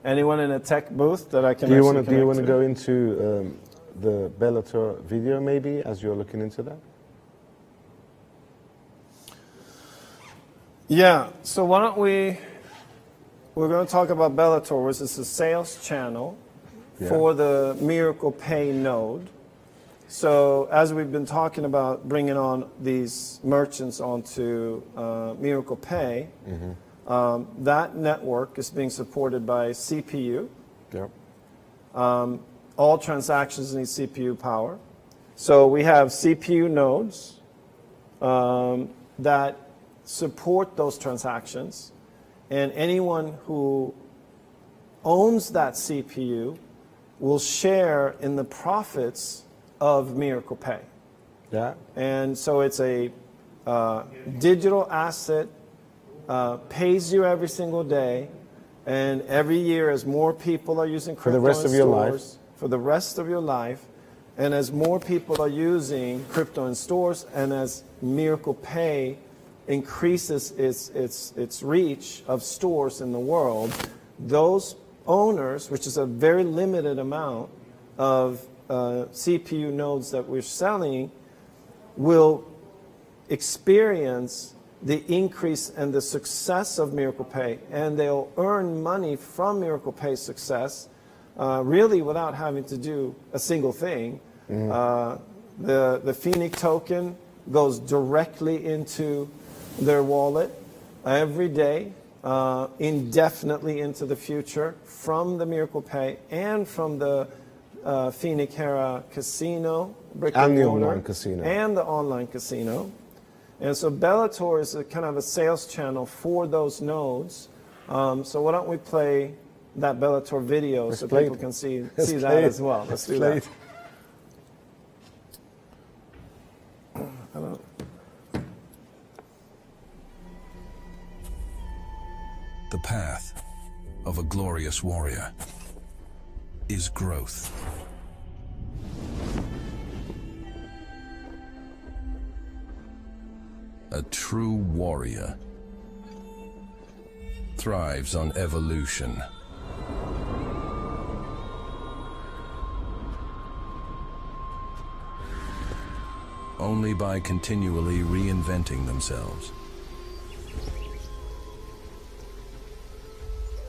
Anyone in a tech booth that I can? Do you want to go into the Bellator video maybe, as you're looking into that? Yeah. So why don't we're going to talk about Bellator, which is a sales channel for the Miracle Pay node. So as we've been talking about bringing on these merchants onto Miracle Pay. Mm-hmm. That network is being supported by CPU. Yep. All transactions need CPU power. So we have CPU nodes that support those transactions. And anyone who owns that CPU will share in the profits of Miracle Pay. Yeah. And so it's a digital asset. Pays you every single day, and every year as more people are using crypto for the rest of your life, for the rest of your life, and as more people are using crypto in stores, and as Miracle Pay increases its reach of stores in the world, those owners, which is a very limited amount of CPU nodes that we're selling, will experience the increase and the success of Miracle Pay, and they'll earn money from Miracle Pay's success, really without having to do a single thing. The Phoenix token goes directly into their wallet every day, indefinitely into the future, from the Miracle Pay and from the Phoenix Hera casino, and the online casino, and the online casino. And so Bellator is a kind of a sales channel for those nodes. So why don't we play that Bellator video so people can see that as well. Let's do that. The path of a glorious warrior is growth. A true warrior thrives on evolution. Only by continually reinventing themselves.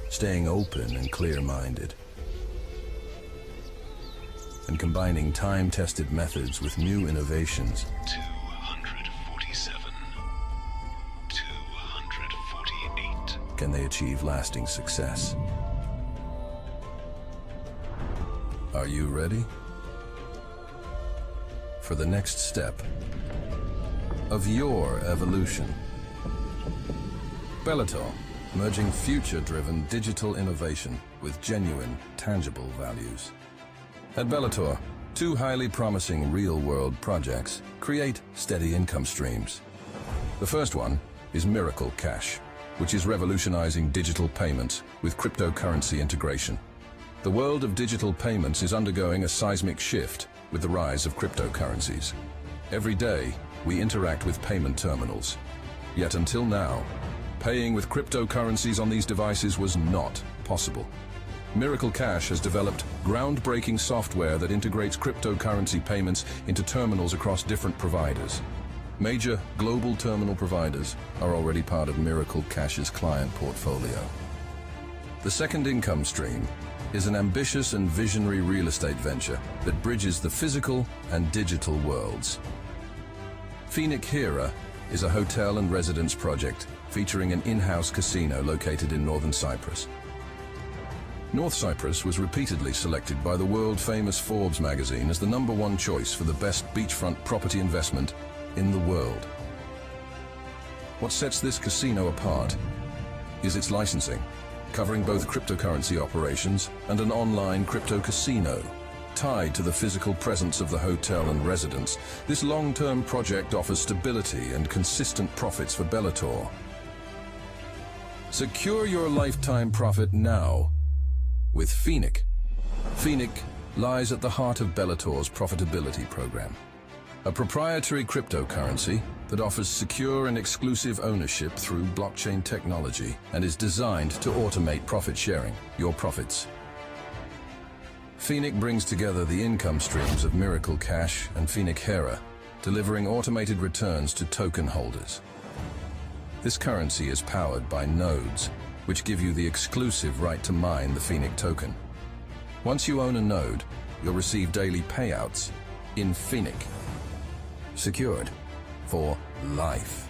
Staying open and clear-minded. And combining time-tested methods with new innovations. 247. 248. Can they achieve lasting success? Are you ready for the next step of your evolution? Bellator, merging future-driven digital innovation with genuine, tangible values. At Bellator, two highly promising real-world projects create steady income streams. The first one is Miracle Cash, which is revolutionizing digital payments with cryptocurrency integration. The world of digital payments is undergoing a seismic shift with the rise of cryptocurrencies. Every day, we interact with payment terminals. Yet until now, paying with cryptocurrencies on these devices was not possible. Miracle Cash has developed groundbreaking software that integrates cryptocurrency payments into terminals across different providers. Major global terminal providers are already part of Miracle Cash's client portfolio. The second income stream is an ambitious and visionary real estate venture that bridges the physical and digital worlds. Phoenix Hera is a hotel and residence project featuring an in-house casino located in northern Cyprus. North Cyprus was repeatedly selected by the world-famous Forbes magazine as the #1 choice for the best beachfront property investment in the world. What sets this casino apart is its licensing, covering both cryptocurrency operations and an online crypto casino. Tied to the physical presence of the hotel and residence, this long-term project offers stability and consistent profits for Bellator. Secure your lifetime profit now with Phoenix. Phoenix lies at the heart of Bellator's profitability program, a proprietary cryptocurrency that offers secure and exclusive ownership through blockchain technology and is designed to automate profit sharing, your profits. Phoenix brings together the income streams of Miracle Cash and Phoenix Hera, delivering automated returns to token holders. This currency is powered by nodes, which give you the exclusive right to mine the Phoenix token. Once you own a node, you'll receive daily payouts in Phoenix, secured for life.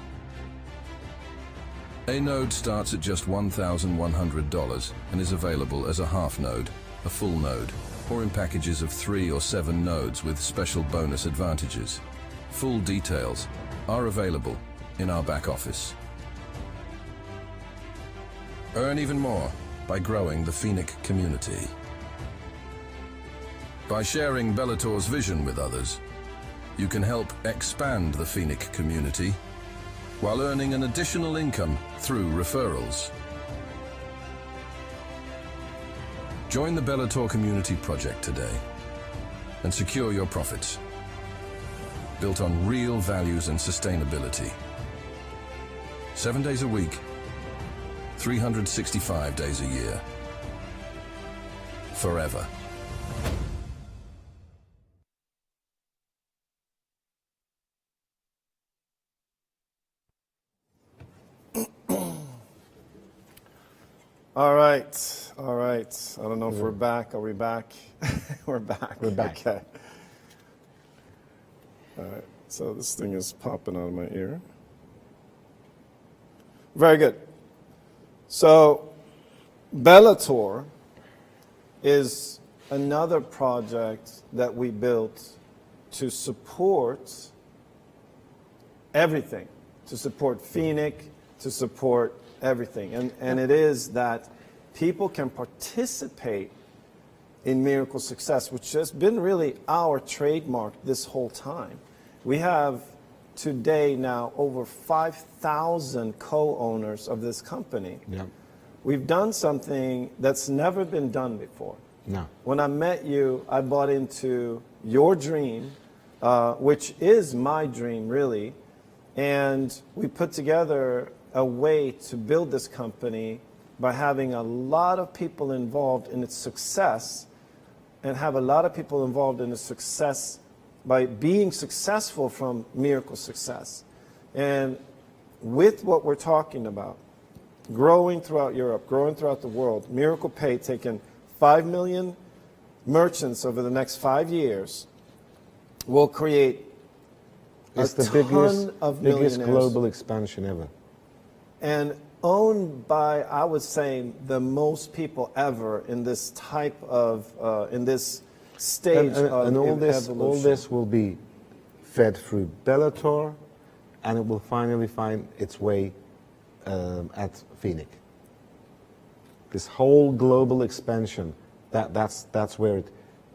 A node starts at just $1,100 and is available as a half node, a full node, or in packages of 3 or 7 nodes with special bonus advantages. Full details are available in our back office. Earn even more by growing the Phoenix community. By sharing Bellator's vision with others, you can help expand the Phoenix community while earning an additional income through referrals. Join the Bellator Community Project today and secure your profits, built on real values and sustainability. 7 days a week, 365 days a year. Forever. All right, all right. I don't know if we're back. Are we back? We're back. We're back. Okay. All right, so this thing is popping out of my ear. Very good. So, Bellator is another project that we built to support everything, to support Phoenix, to support everything. And it is that people can participate in Miracle Success, which has been really our trademark this whole time. We have today now over 5,000 co-owners of this company. Yeah. We've done something that's never been done before. No. When I met you, I bought into your dream, which is my dream, really. And we put together a way to build this company by having a lot of people involved in its success, and have a lot of people involved in its success by being successful from miracle success. And with what we're talking about, growing throughout Europe, growing throughout the world, Miracle Pay taking 5 million merchants over the next 5 years will create It's a the ton of biggest millionaires. global expansion ever. And owned by, I would say, the most people ever in this type of, in this stage of And all evolution. this will be fed through Bellator, and it will finally find its way at Phoenix. This whole global expansion, that's where it,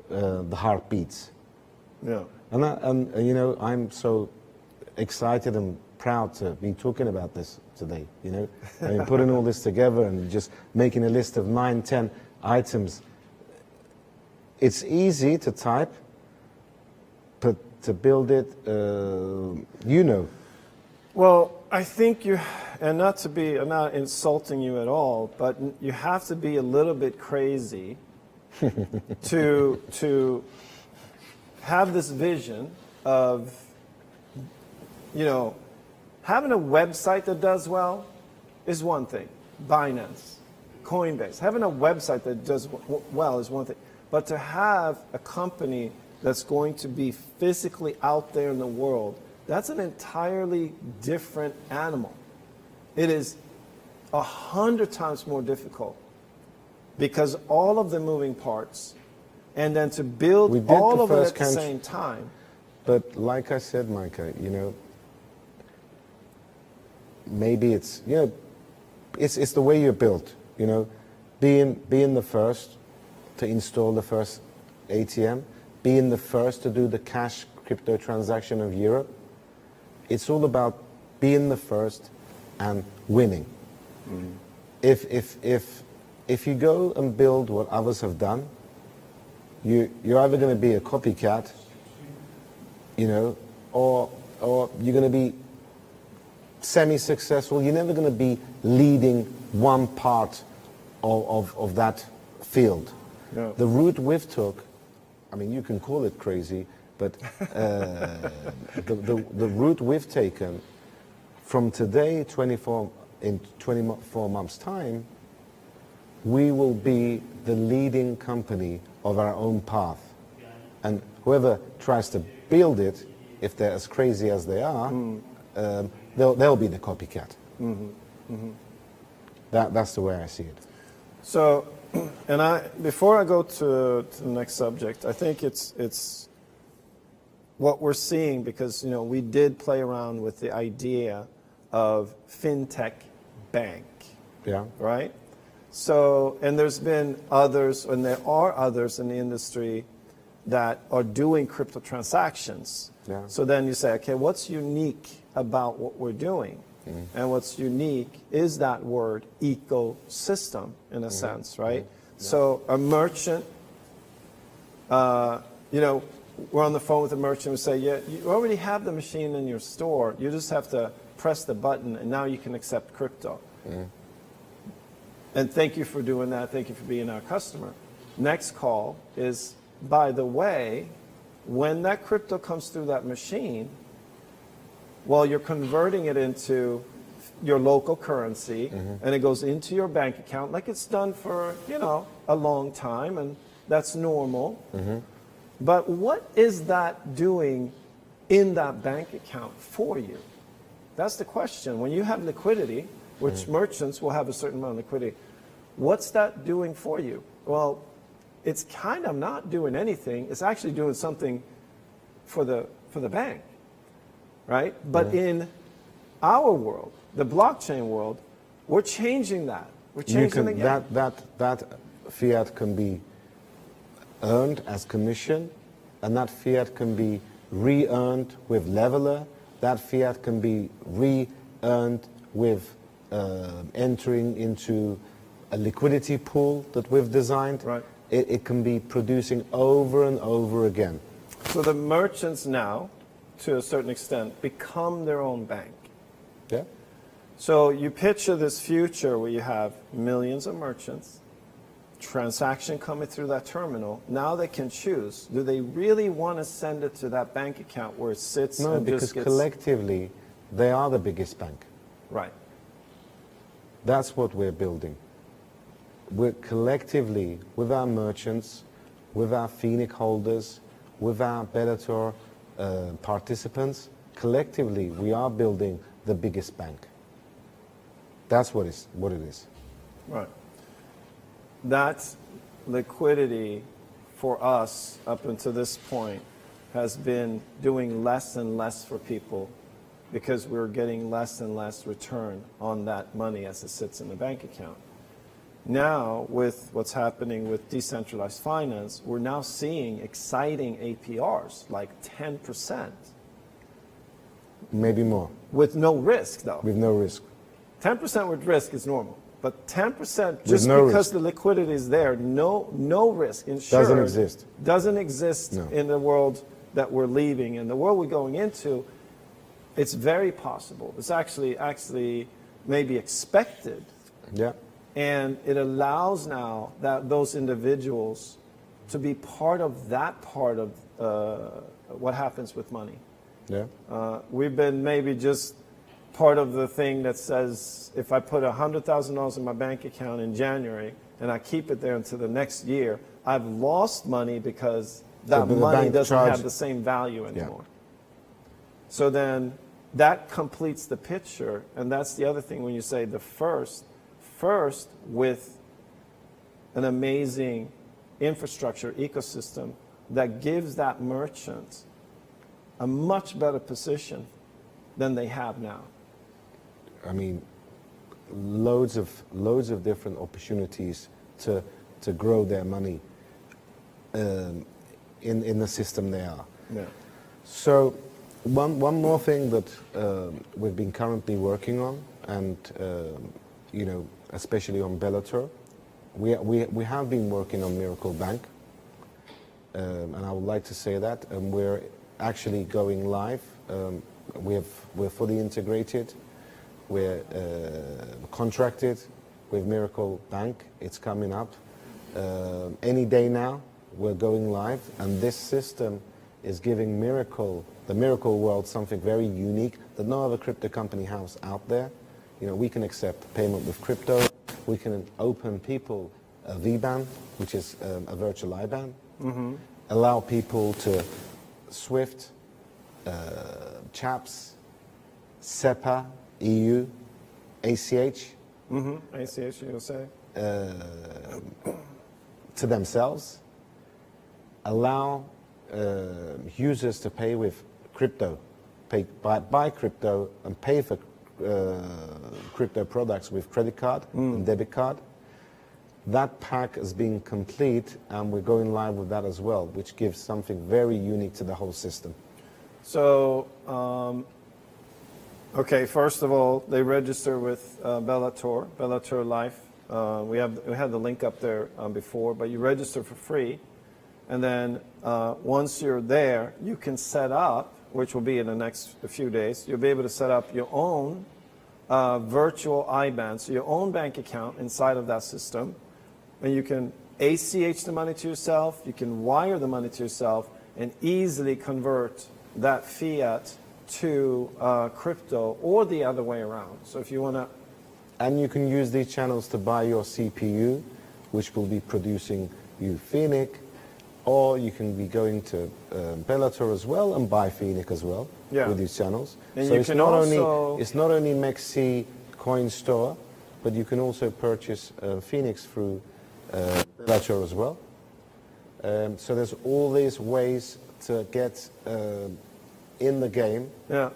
the heart beats. Yeah. And you know, I'm so excited and proud to be talking about this today. You know, I mean, putting all this together and just making a list of 9, 10 items. It's easy to type, but to build it, you know. Well, I think you, and not to be, I'm not insulting you at all, but you have to be a little bit crazy to have this vision of, you know, having a website that does well is one thing. Binance, Coinbase, having a website that does well is one thing. But to have a company that's going to be physically out there in the world, that's an entirely different animal. It is 100 times more difficult because all of the moving parts, and then to build all of it at the same time. But like I said, Micah, you know, maybe it's, you know, it's the way you're built, you know, being the first to install the first ATM, being the first to do the cash crypto transaction of Europe. It's all about being the first and winning. Mm-hmm. If you go and build what others have done, you're either going to be a copycat, you know, or you're going to be semi-successful. You're never going to be leading one part of that field. No. The route we've took, I mean, you can call it crazy, but the route we've taken from today, in 24 months' time, we will be the leading company of our own path. And whoever tries to build it, if they're as crazy as they are, they'll be the copycat. Mm-hmm. Mm-hmm. That's the way I see it. So, and before I go to the next subject, I think it's what we're seeing, because, you know, we did play around with the idea of fintech bank. Yeah. Right? So, and there's been others, and there are others in the industry that are doing crypto transactions. Yeah. So then you say, okay, what's unique about what we're doing? Mm-hmm. And what's unique is that word ecosystem, in a sense, right? Mm-hmm. Yeah. So a merchant, you know, we're on the phone with a merchant and say, yeah, you already have the machine in your store. You just have to press the button, and now you can accept crypto. Mm-hmm. And thank you for doing that. Thank you for being our customer. Next call is, by the way, when that crypto comes through that machine, well, you're converting it into your local currency, and it goes into your bank account like it's done for, you know, a long time, and that's normal. But what is that doing in that bank account for you? That's the question. When you have liquidity, which merchants will have a certain amount of liquidity, what's that doing for you? Well, it's kind of not doing anything. It's actually doing something for the bank, right? But in our world, the blockchain world, we're changing that. We're changing again. That fiat can be earned as commission, and that fiat can be re-earned with leveler. That fiat can be re-earned with entering into a liquidity pool that we've designed. Right. It can be producing over and over again. So the merchants now, to a certain extent, become their own bank. Yeah. So you picture this future where you have millions of merchants, transaction coming through that terminal. Now they can choose. Do they really want to send it to that bank account where it sits No, and because just gets... collectively, they are the biggest bank. Right. That's what we're building. We're collectively, with our merchants, with our Phoenix holders, with our Bellator participants, collectively, we are building the biggest bank. That's what it is. Right. That liquidity for us up until this point has been doing less and less for people because we're getting less and less return on that money as it sits in the bank account. Now, with what's happening with decentralized finance, we're now seeing exciting APRs, like 10%. Maybe more. With no risk, though. With no risk. 10% with risk is normal. But 10% just no because risk. the liquidity is there, no risk. Insured Doesn't exist. Doesn't exist No. in the world that we're leaving. In the world we're going into, it's very possible. It's actually maybe expected. Yeah. And it allows now that those individuals to be part of that part of what happens with money. Yeah. We've been maybe just part of the thing that says if I put $100,000 in my bank account in January and I keep it there until the next year, I've lost money because that the money bank doesn't charge- have the same value anymore. So then that completes the picture, and that's the other thing when you say the first with an amazing infrastructure ecosystem that gives that merchant a much better position than they have now. I mean, loads of different opportunities to grow their money in the system they are. Yeah. So one more thing that we've been currently working on, and you know, especially on Bellator, we have been working on Miracle Bank, and I would like to say that, and we're actually going live. We're fully integrated. We're contracted with Miracle Bank. It's coming up any day now. We're going live, and this system is giving the Miracle world something very unique that no other crypto company has out there. You know, we can accept payment with crypto. We can open people a VBAN, which is a virtual IBAN. Allow people to SWIFT, CHAPS, SEPA, EU, ACH. ACH, you'll say? To themselves. Allow users to pay with crypto, buy crypto and pay for crypto products with credit card and debit card. That pack is being complete, and we're going live with that as well, which gives something very unique to the whole system. So, okay, first of all, they register with Bellator Life. We had the link up there before, but you register for free. And then once you're there, you can set up, which will be in the next few days, you'll be able to set up your own virtual IBAN, so your own bank account inside of that system. And you can ACH the money to yourself, you can wire the money to yourself, and easily convert that fiat to crypto or the other way around. So if you want to... And you can use these channels to buy your CPU, which will be producing you Phoenix, or you can be going to Bellator as well and buy Phoenix as well with these channels. And so you it's can not also... it's not only Mexi coin store, but you can also purchase Phoenix through Bellator as well. So there's all these ways to get in the game. Yeah.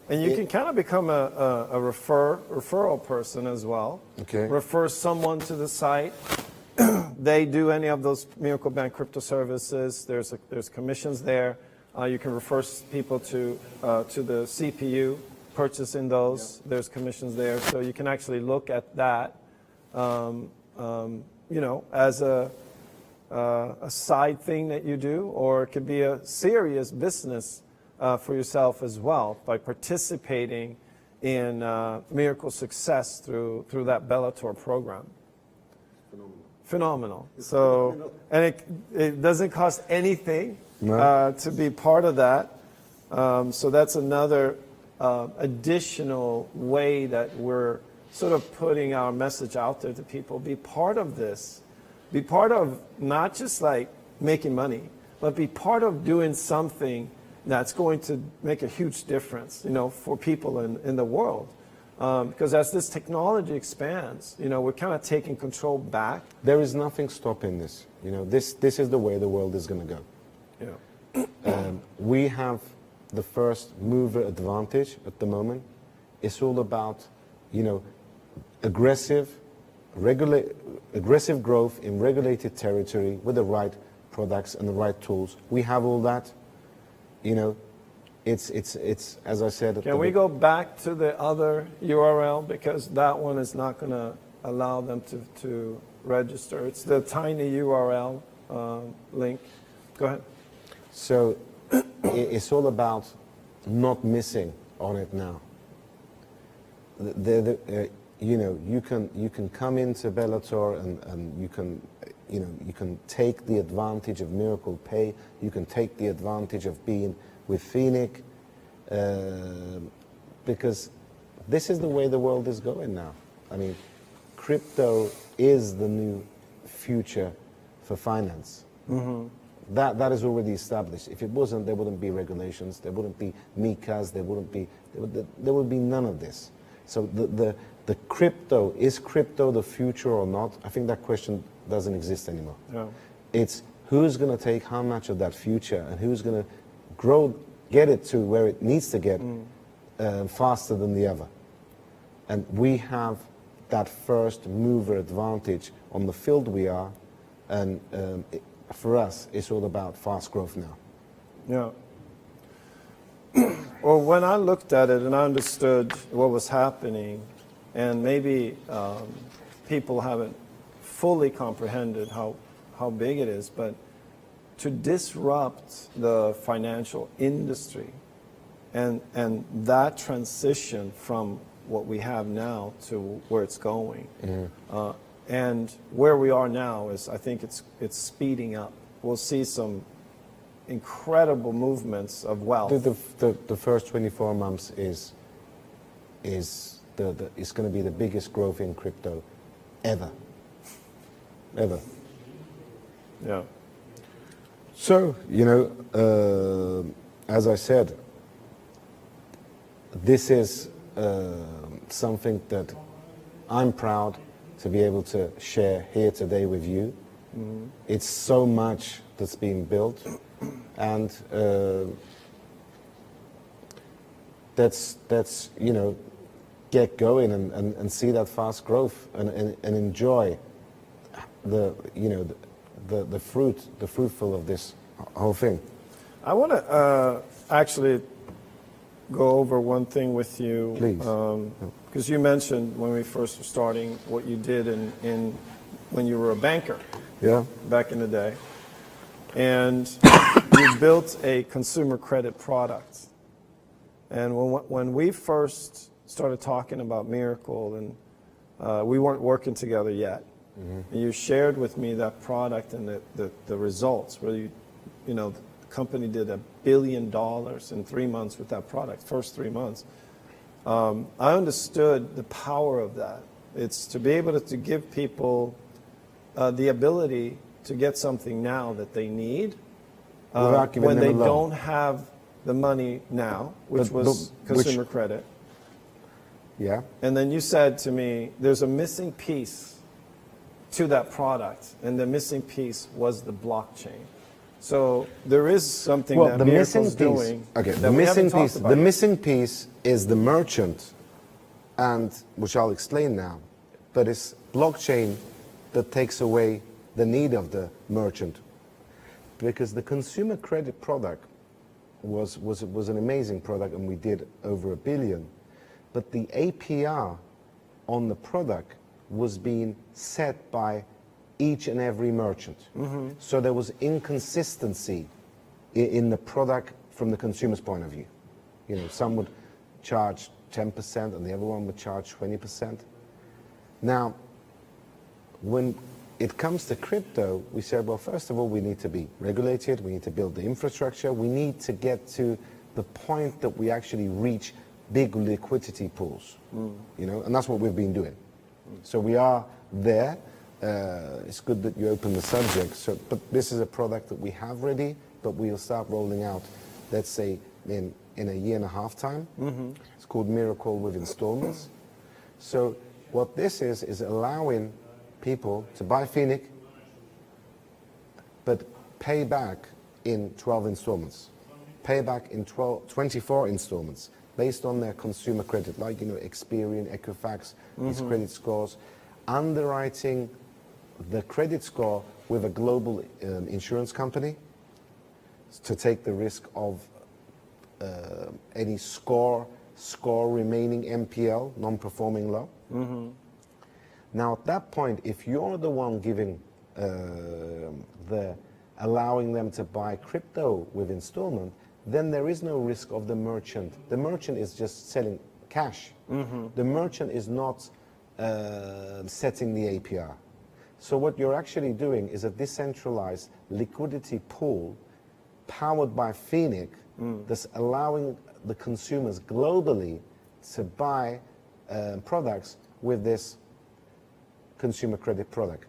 And you can kind of become a referral person as well. Okay. Refer someone to the site. They do any of those Miracle Bank crypto services. There's commissions there. You can refer people to the CPU, purchasing those. Yep. There's commissions there. So you can actually look at that, you know, as a side thing that you do, or it could be a serious business for yourself as well by participating in Miracle success through that Bellator program. Phenomenal. So, and it doesn't cost anything to be part of that. So that's another additional way that we're sort of putting our message out there to people. Be part of this. Be part of not just like making money, but be part of doing something that's going to make a huge difference, for people in the world. Because as this technology expands, we're kind of taking control back. There is nothing stopping this. This is the way the world is going to go. Yeah. We have the first mover advantage at the moment. It's all about, aggressive growth in regulated territory with the right products and the right tools. We have all that. It's as I said. Can we go back to the other URL, because that one is not going to allow them to register. It's the tiny URL link. Go ahead. So it's all about not missing on it now. You can come into Bellator and you can take the advantage of Miracle Pay. You can take the advantage of being with Phoenix, because this is the way the world is going now. I mean, crypto is the new future for finance. Mm-hmm. That is already established. If it wasn't, there wouldn't be regulations, there wouldn't be MiCAs, there would be none of this. So the crypto, is crypto the future or not? I think that question doesn't exist anymore. No. It's who's going to take how much of that future and who's going to get it to where it needs to get faster than the other. And we have that first mover advantage on the field we are, and for us, it's all about fast growth now. Yeah. Well, when I looked at it and I understood what was happening, and maybe people haven't fully comprehended how big it is, but to disrupt the financial industry and that transition from what we have now to where it's going. And where we are now is, I think it's speeding up. We'll see some incredible movements of wealth. The first 24 months is going to be the biggest growth in crypto ever. Yeah. So, as I said, this is something that I'm proud to be able to share here today with you. Mm-hmm. It's so much that's being built, and that's get going and see that fast growth and enjoy the fruitful of this whole thing. I want to actually go over one thing with you. Please. Because you mentioned when we first were starting what you did when you were a banker. Yeah. Back in the day. And you built a consumer credit product. And when we first started talking about Miracle, and we weren't working together yet, and you shared with me that product and the results, where the company did $1 billion in 3 months with that product, first 3 months. I understood the power of that. It's to be able to give people the ability to get something now that they need when they don't have the money now, which was consumer credit. Yeah. And then you said to me, there's a missing piece to that product, and the missing piece was the blockchain. So there is something that Miracle's doing. Okay, that we haven't talked about the yet. missing piece is the merchant, and which I'll explain now. But it's blockchain that takes away the need of the merchant, because the consumer credit product was an amazing product, and we did over $1 billion. But the APR on the product was being set by each and every merchant. Mm-hmm. So there was inconsistency in the product from the consumer's point of view. Some would charge 10% and the other one would charge 20%. Now, when it comes to crypto, we said, well, first of all, we need to be regulated, we need to build the infrastructure, we need to get to the point that we actually reach big liquidity pools, you know, and that's what we've been doing. So we are there. It's good that you opened the subject. So, but this is a product that we have ready, but we'll start rolling out, let's say, in a year and a half time. It's called Miracle with installments. So what this is allowing people to buy Phoenix, but pay back in 12 installments, pay back in 24 installments, based on their consumer credit, like, you know, Experian, Equifax, these credit scores, underwriting the credit score with a global insurance company to take the risk of any score remaining NPL, non-performing loan. Now at that point, if you're the one giving allowing them to buy crypto with installment, then there is no risk of the merchant. The merchant is just selling cash. The merchant is not setting the APR. So what you're actually doing is a decentralized liquidity pool powered by Phoenix that's allowing the consumers globally to buy products with this consumer credit product.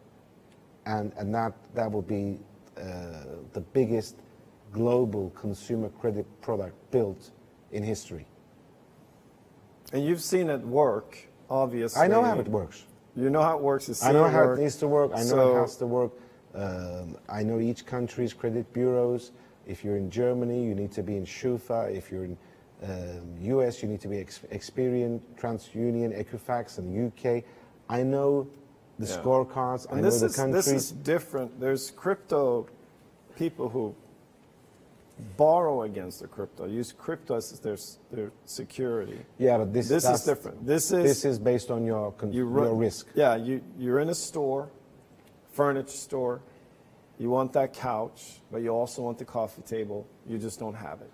And that will be the biggest global consumer credit product built in history. And you've seen it work, obviously. I know how it works. You know how it works. I know how it needs to work. I know how it has to work. I know each country's credit bureaus. If you're in Germany, you need to be in Schufa. If you're in US, you need to be Experian, TransUnion, Equifax, and UK. I know the scorecards. I know the countries. This is different. There's crypto people who borrow against the crypto, use crypto as their security. Yeah, but this is different. This is based on your risk. Yeah, you're in a store, furniture store. You want that couch, but you also want the coffee table. You just don't have it.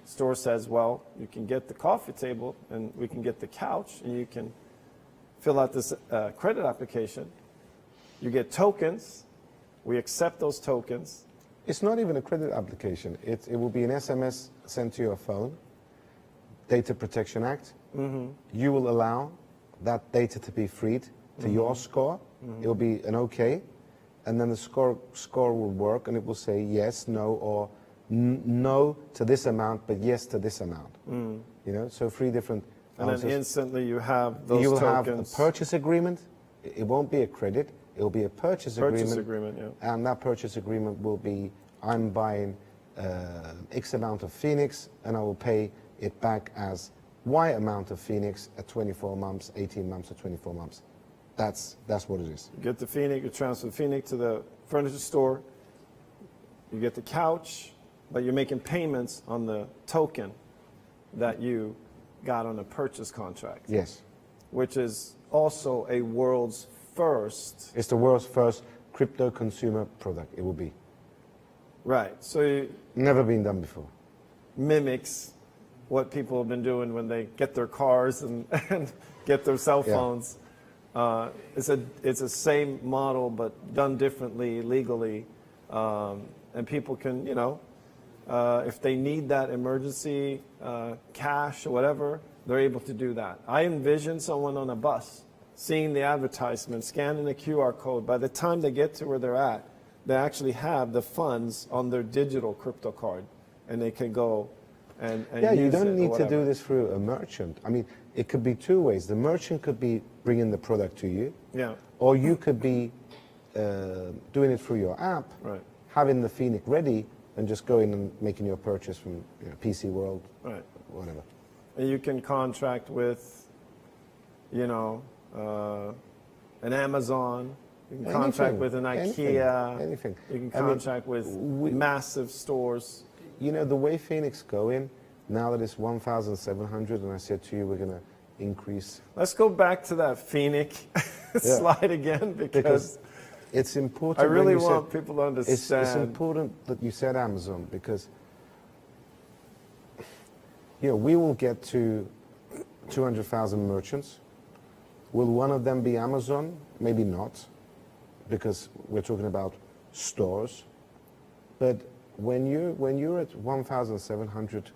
Store says, well, you can get the coffee table, and we can get the couch, and you can fill out this credit application. You get tokens. We accept those tokens. It's not even a credit application. It will be an SMS sent to your phone, Data Protection Act. You will allow that data to be freed to your score. It will be an OK, and then the score will work, and it will say yes, no, or no to this amount, but yes to this amount. You know, so 3 different answers. And then instantly you have those tokens. You will have a purchase agreement. It won't be a credit. It will be a purchase agreement. Yeah. And that purchase agreement will be, I'm buying X amount of Phoenix, and I will pay it back as Y amount of Phoenix at 24 months, 18 months, or 24 months. That's what it is. You get the Phoenix, you transfer the Phoenix to the furniture store. You get the couch, but you're making payments on the token that you got on a purchase contract. Yes. Which is also a world's first. It's the world's first crypto consumer product. It will be. Right. So it never been done before. Mimics what people have been doing when they get their cars and get their cell phones. It's a same model but done differently legally, and people can, you know, if they need that emergency cash or whatever, they're able to do that. I envision someone on a bus seeing the advertisement, scanning the QR code. By the time they get to where they're at, they actually have the funds on their digital crypto card, and they can go and use it. You don't need to do this through a merchant. I mean, it could be 2 ways. The merchant could be bringing the product to you, or you could be doing it through your app, having the Phoenix ready, and just going and making your purchase from PC World, whatever. And you can contract with, you know, an Amazon. You can contract with an IKEA. Anything. You can contract with massive stores. You know, the way Phoenix going, now that it's 1,700, and I said to you, we're going to increase. Let's go back to that Phoenix slide again, because it's important. I really want people to understand. It's important that you said Amazon, because, you know, we will get to 200,000 merchants. Will one of them be Amazon? Maybe not, because we're talking about stores. But when you're at 1,700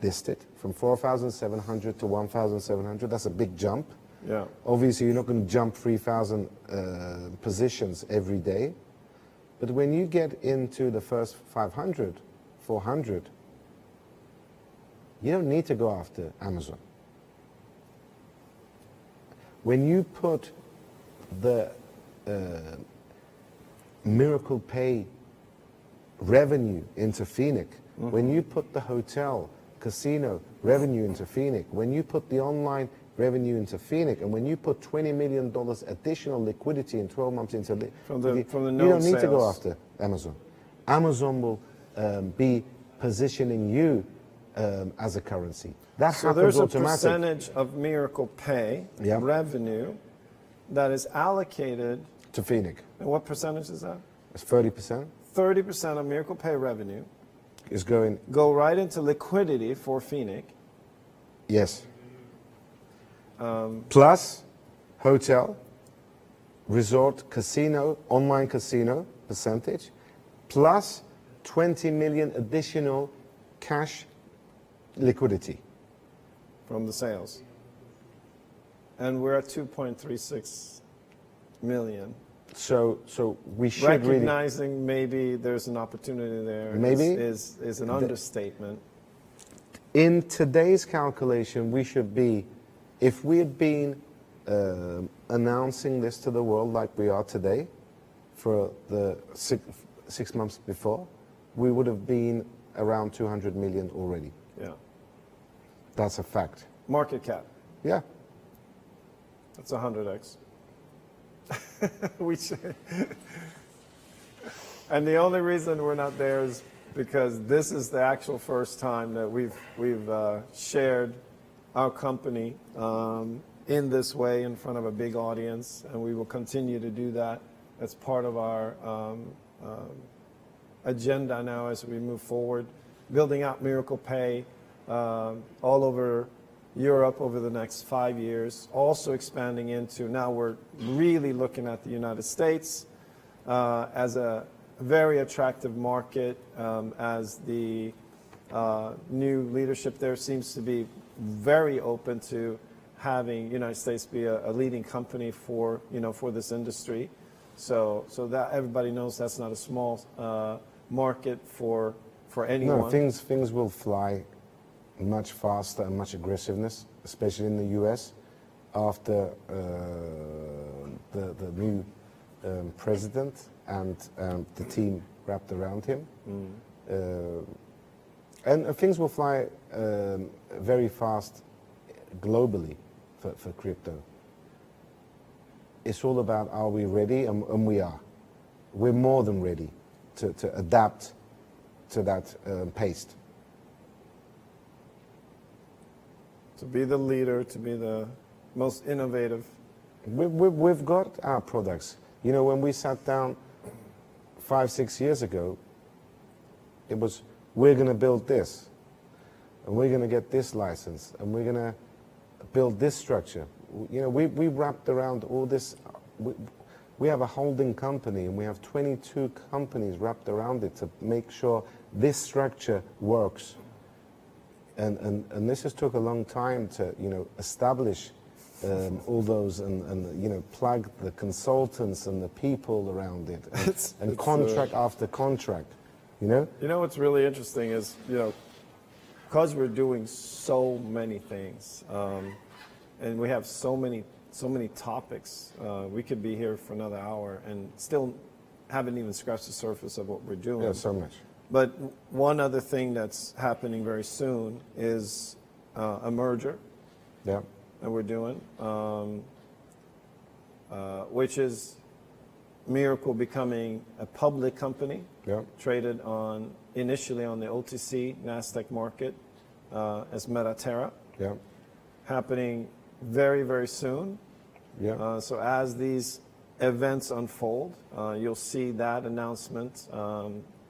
listed, from 4,700 to 1,700, that's a big jump. Yeah. Obviously, you're not going to jump 3,000 positions every day. But when you get into the first 500, 400, you don't need to go after Amazon. When you put the Miracle Pay revenue into Phoenix, when you put the hotel, casino revenue into Phoenix, when you put the online revenue into Phoenix, and when you put $20 million additional liquidity in 12 months into from the you known don't need to go sales. after Amazon. Amazon will be positioning you as a currency. That So happens there's a automatically. percentage of Miracle Pay Yeah. revenue that is allocated. To Phoenix. And what percentage is that? It's 30%. 30% of Miracle Pay revenue Is going, go right into liquidity for Phoenix. yes. Plus hotel, resort, casino, online casino percentage, plus 20 million additional cash liquidity. From the sales. And we're at 2.36 million. So we should really, Recognizing maybe there's an opportunity there Maybe. is an understatement. in today's calculation, we should be, if we had been announcing this to the world like we are today, for the six months before, we would have been around 200 million already. Yeah. That's a fact. Market cap. Yeah. That's 100x. We should. And the only reason we're not there is because this is the actual first time that we've shared our company in this way in front of a big audience, and we will continue to do that. That's part of our agenda now as we move forward, building out Miracle Pay all over Europe over the next 5 years, also expanding into, now we're really looking at the United States as a very attractive market, as the new leadership there seems to be very open to having United States be a leading company for, for this industry. So that everybody knows that's not a small market for anyone. No, things will fly much faster and much aggressiveness, especially in the US, after the new president and the team wrapped around him. And things will fly very fast globally for crypto. It's all about, are we ready? And we are. We're more than ready to adapt to that pace. To be the leader, to be the most innovative. We've got our products. When we sat down 5-6 years ago, it was, we're going to build this, and we're going to get this license, and we're going to build this structure. We wrapped around all this. We have a holding company, and we have 22 companies wrapped around it to make sure this structure works. And this has took a long time to, establish all those and plug the consultants and the people around it, and contract after contract, What's really interesting is, because we're doing so many things, and we have so many topics, we could be here for another hour and still haven't even scratched the surface of what we're doing. Yeah, so much. But one other thing that's happening very soon is a merger. Yeah. That we're doing, which is Miracle becoming a public company, traded initially on the OTC Nasdaq market as Metaterra, happening very, very soon. So as these events unfold, you'll see that announcement.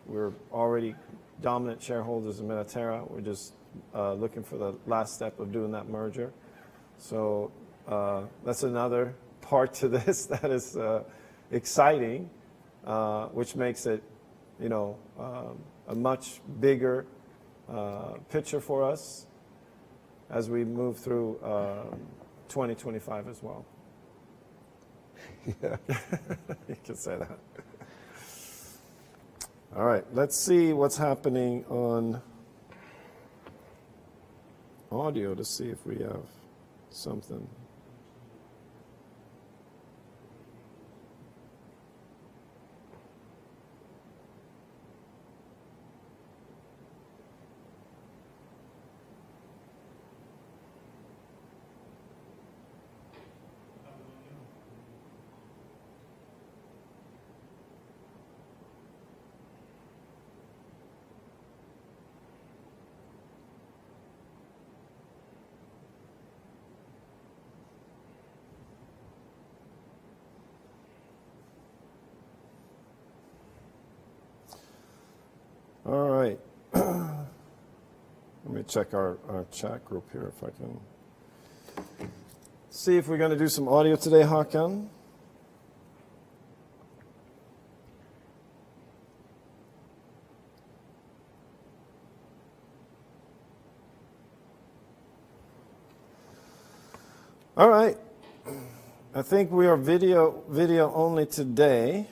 We're already dominant shareholders in Metaterra. We're just looking for the last step of doing that merger. So that's another part to this that is exciting, which makes it, you know, a much bigger picture for us as we move through 2025 as well. Yeah. You can say that. All right, let's see what's happening on audio to see if we have something. All right. Let me check our chat group here if I can see if we're going to do some audio today, Hakan. All right. I think we are video only today.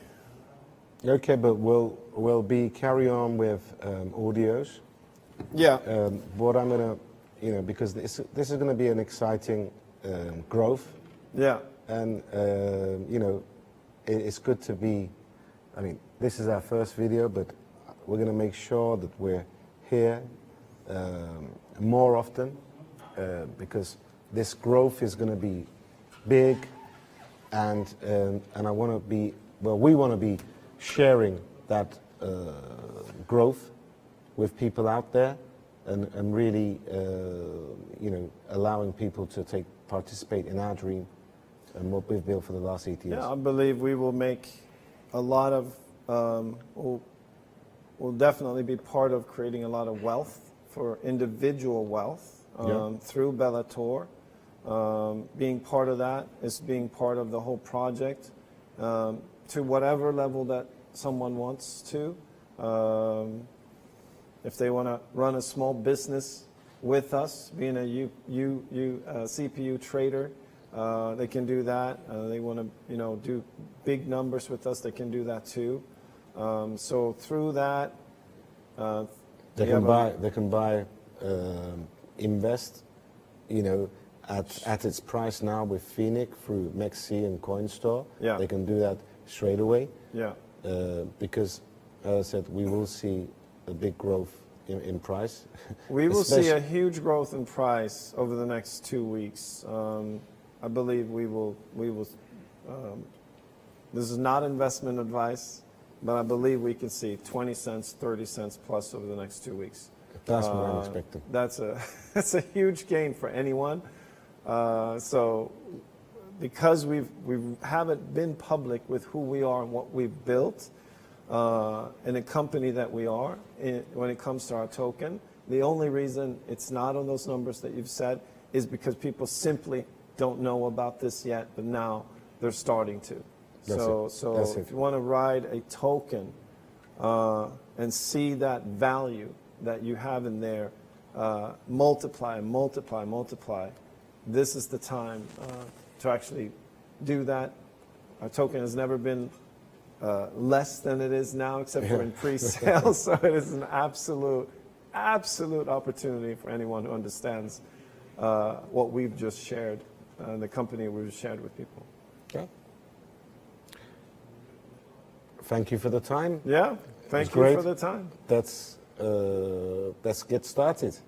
Okay, but we'll be carry on with audios. Yeah. What I'm gonna, you know, because this is gonna be an exciting growth. Yeah. And you know, it's good to be. I mean, this is our first video, but we're gonna make sure that we're here more often because this growth is gonna be big, and I want to be. Well, we want to be sharing that growth with people out there, and really, you know, allowing people to participate in our dream and what we've built for the last 8 years. Yeah, I believe we will make a lot of, we'll definitely be part of creating a lot of wealth for individual wealth through Bellator. Being part of that is being part of the whole project to whatever level that someone wants to. If they want to run a small business with us, being a CPU trader, they can do that. They want to, you know, do big numbers with us, they can do that too. So through that, they can buy, invest, you know, at its price now with Phoenix through MEXC and CoinStore. Yeah. They can do that straight away. Yeah. Because, as I said, we will see a big growth in price. We will see a huge growth in price over the next 2 weeks. I believe we will. This is not investment advice, but I believe we can see 20 cents, 30 cents plus over the next 2 weeks. That's what I'm expecting. That's a huge gain for anyone. So because we haven't been public with who we are and what we've built, in a company that we are, when it comes to our token, the only reason it's not on those numbers that you've said is because people simply don't know about this yet, but now they're starting to. So if you want to ride a token and see that value that you have in there, multiply, this is the time to actually do that. Our token has never been less than it is now, except for in pre-sale. So it is an absolute opportunity for anyone who understands what we've just shared, the company we've shared with people. Okay. Thank you for the time. Yeah, thank you for the time. Let's get started.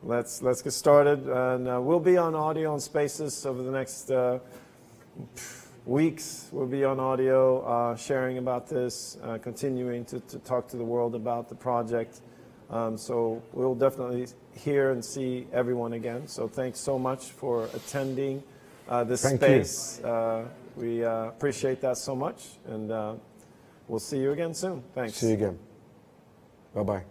Let's get started, and we'll be on audio on Spaces over the next weeks. We'll be on audio, sharing about this, continuing to talk to the world about the project. So we'll definitely hear and see everyone again. So thanks so much for attending this space. We appreciate that so much, and we'll see you again soon. Thanks. See you again. Bye-bye.